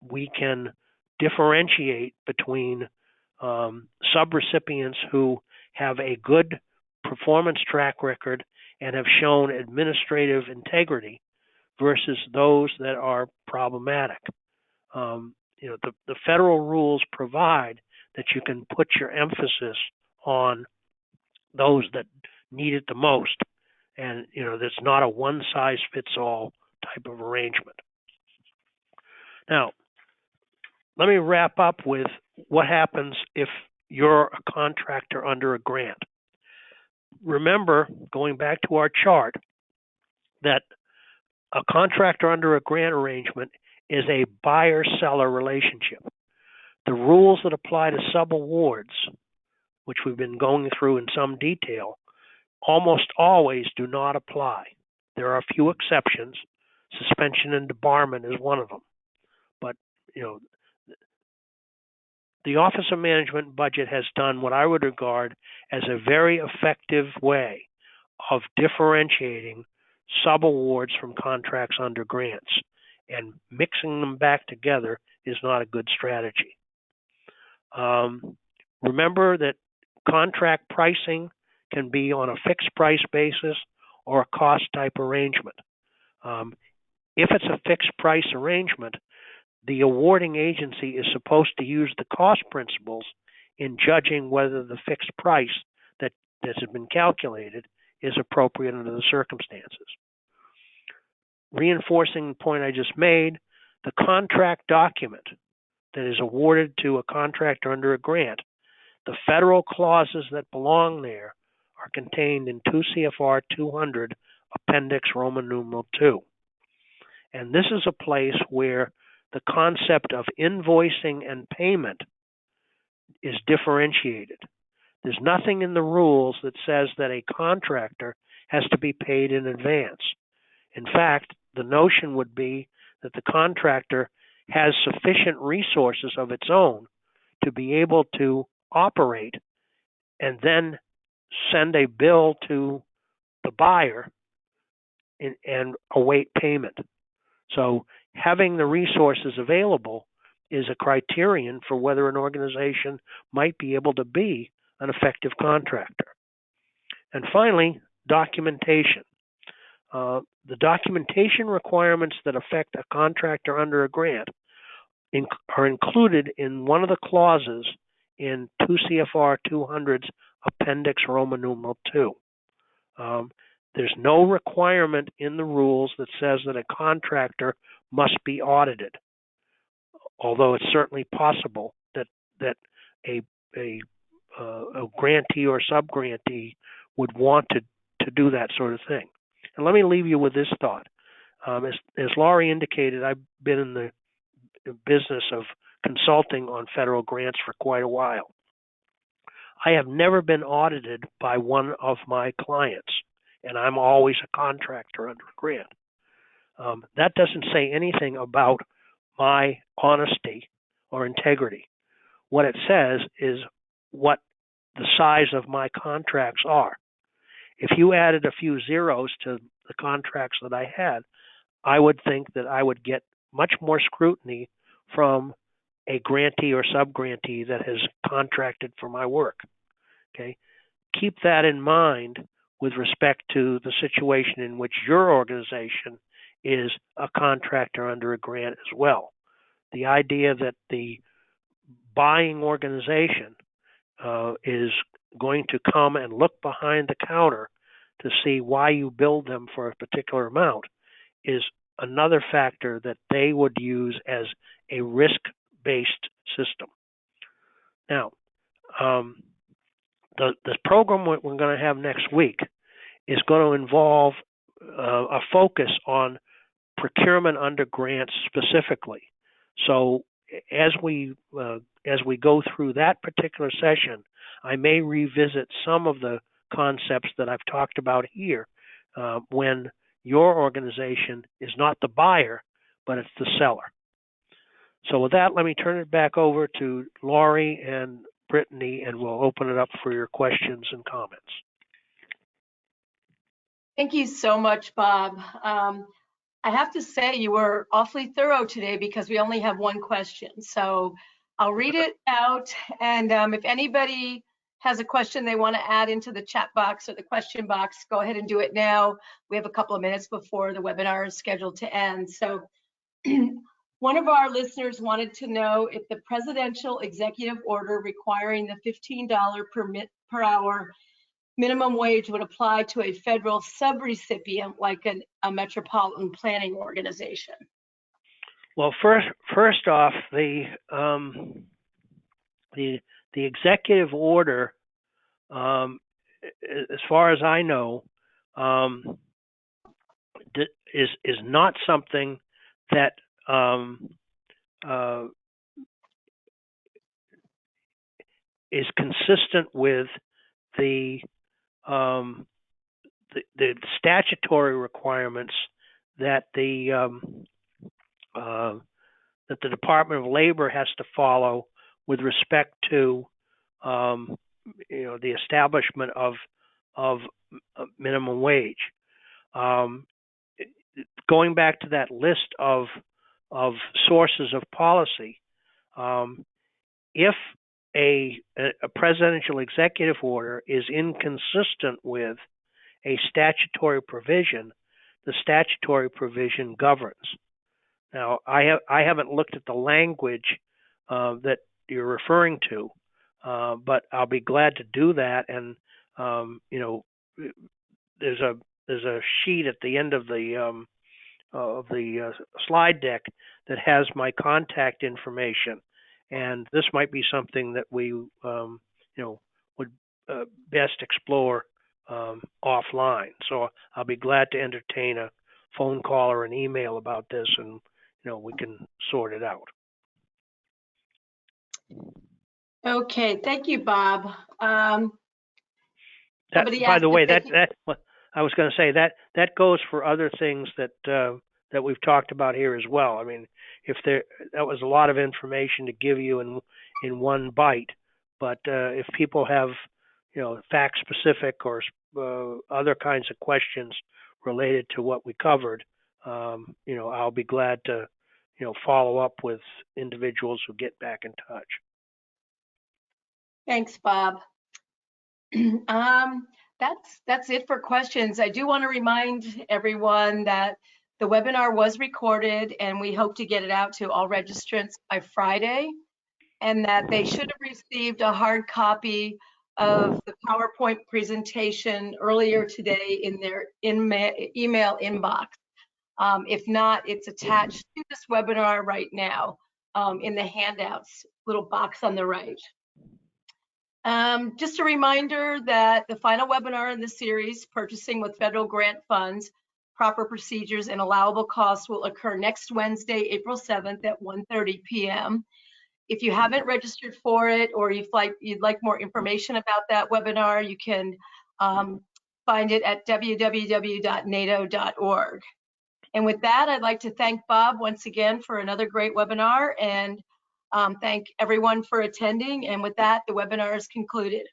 we can differentiate between subrecipients who have a good performance track record and have shown administrative integrity versus those that are problematic. The federal rules provide that you can put your emphasis on those that need it the most, and that's not a one-size-fits-all type of arrangement. Now, let me wrap up with what happens if you're a contractor under a grant. Remember, going back to our chart, that a contractor under a grant arrangement is a buyer-seller relationship. The rules that apply to subawards, which we've been going through in some detail, almost always do not apply. There are a few exceptions. Suspension and debarment is one of them. But, the Office of Management and Budget has done what I would regard as a very effective way of differentiating subawards from contracts under grants, and mixing them back together is not a good strategy. Remember that contract pricing can be on a fixed price basis or a cost type arrangement. If it's a fixed price arrangement, the awarding agency is supposed to use the cost principles in judging whether the fixed price that has been calculated is appropriate under the circumstances. Reinforcing the point I just made, the contract document that is awarded to a contractor under a grant, the federal clauses that belong there are contained in 2 CFR 200 Appendix Roman numeral 2. And this is a place where the concept of invoicing and payment is differentiated. There's nothing in the rules that says that a contractor has to be paid in advance. In fact, the notion would be that the contractor has sufficient resources of its own to be able to operate and then send a bill to the buyer and await payment. So having the resources available is a criterion for whether an organization might be able to be an effective contractor. And finally, documentation. The documentation requirements that affect a contractor under a grant are included in one of the clauses in 2 CFR 200's Appendix Roman numeral 2. There's no requirement in the rules that says that a contractor must be audited, although it's certainly possible that a grantee or subgrantee would want to do that sort of thing. And let me leave you with this thought. As Laurie indicated, I've been in the business of consulting on federal grants for quite a while. I have never been audited by one of my clients, and I'm always a contractor under a grant. That doesn't say anything about my honesty or integrity. What it says is what the size of my contracts are. If you added a few zeros to the contracts that I had, I would think that I would get much more scrutiny from a grantee or subgrantee that has contracted for my work. Okay, keep that in mind with respect to the situation in which your organization is a contractor under a grant as well. The idea that the buying organization is going to come and look behind the counter to see why you billed them for a particular amount is another factor that they would use as a risk-based system. Now, the program we're going to have next week is going to involve a focus on procurement under grants specifically. So as we go through that particular session, I may revisit some of the concepts that I've talked about here when your organization is not the buyer, but it's the seller. So with that, let me turn it back over to Laurie and Brittany, and we'll open it up for your questions and comments. Thank you so much, Bob. I have to say you were awfully thorough today because we only have one question. So I'll read it out, and if anybody has a question they want to add into the chat box or the question box, go ahead and do it now. We have a couple of minutes before the webinar is scheduled to end. So one of our listeners wanted to know if the presidential executive order requiring the $15 per hour minimum wage would apply to a federal subrecipient like a metropolitan planning organization. Well, first off, the executive order, as far as I know, is not something that is consistent with the statutory requirements that the Department of Labor has to follow with respect to the establishment of minimum wage. Going back to that list of sources of policy, if a presidential executive order is inconsistent with a statutory provision, the statutory provision governs. Now, I haven't looked at the language that you're referring to, but I'll be glad to do that. And there's a sheet at the end of the slide deck that has my contact information, and this might be something that we would best explore offline. So I'll be glad to entertain a phone call or an email about this, and we can sort it out. Okay, thank you, Bob. By the way, that I was going to say that goes for other things that we've talked about here as well. I mean, that was a lot of information to give you in one bite, but if people have fact specific or other kinds of questions related to what we covered, I'll be glad to follow up with individuals who get back in touch. Thanks, Bob. That's it for questions. I do want to remind everyone that the webinar was recorded, and we hope to get it out to all registrants by Friday, and that they should have received a hard copy of the PowerPoint presentation earlier today in their email inbox. If not, it's attached to this webinar right now in the handouts little box on the right. Just a reminder that the final webinar in the series, Purchasing with Federal Grant Funds, Proper Procedures and Allowable Costs, will occur next Wednesday, April 7th at 1:30 p.m. If you haven't registered for it, or you'd like more information about that webinar, you can find it at www.nato.org. And with that, I'd like to thank Bob once again for another great webinar, and thank everyone for attending. And with that, the webinar is concluded.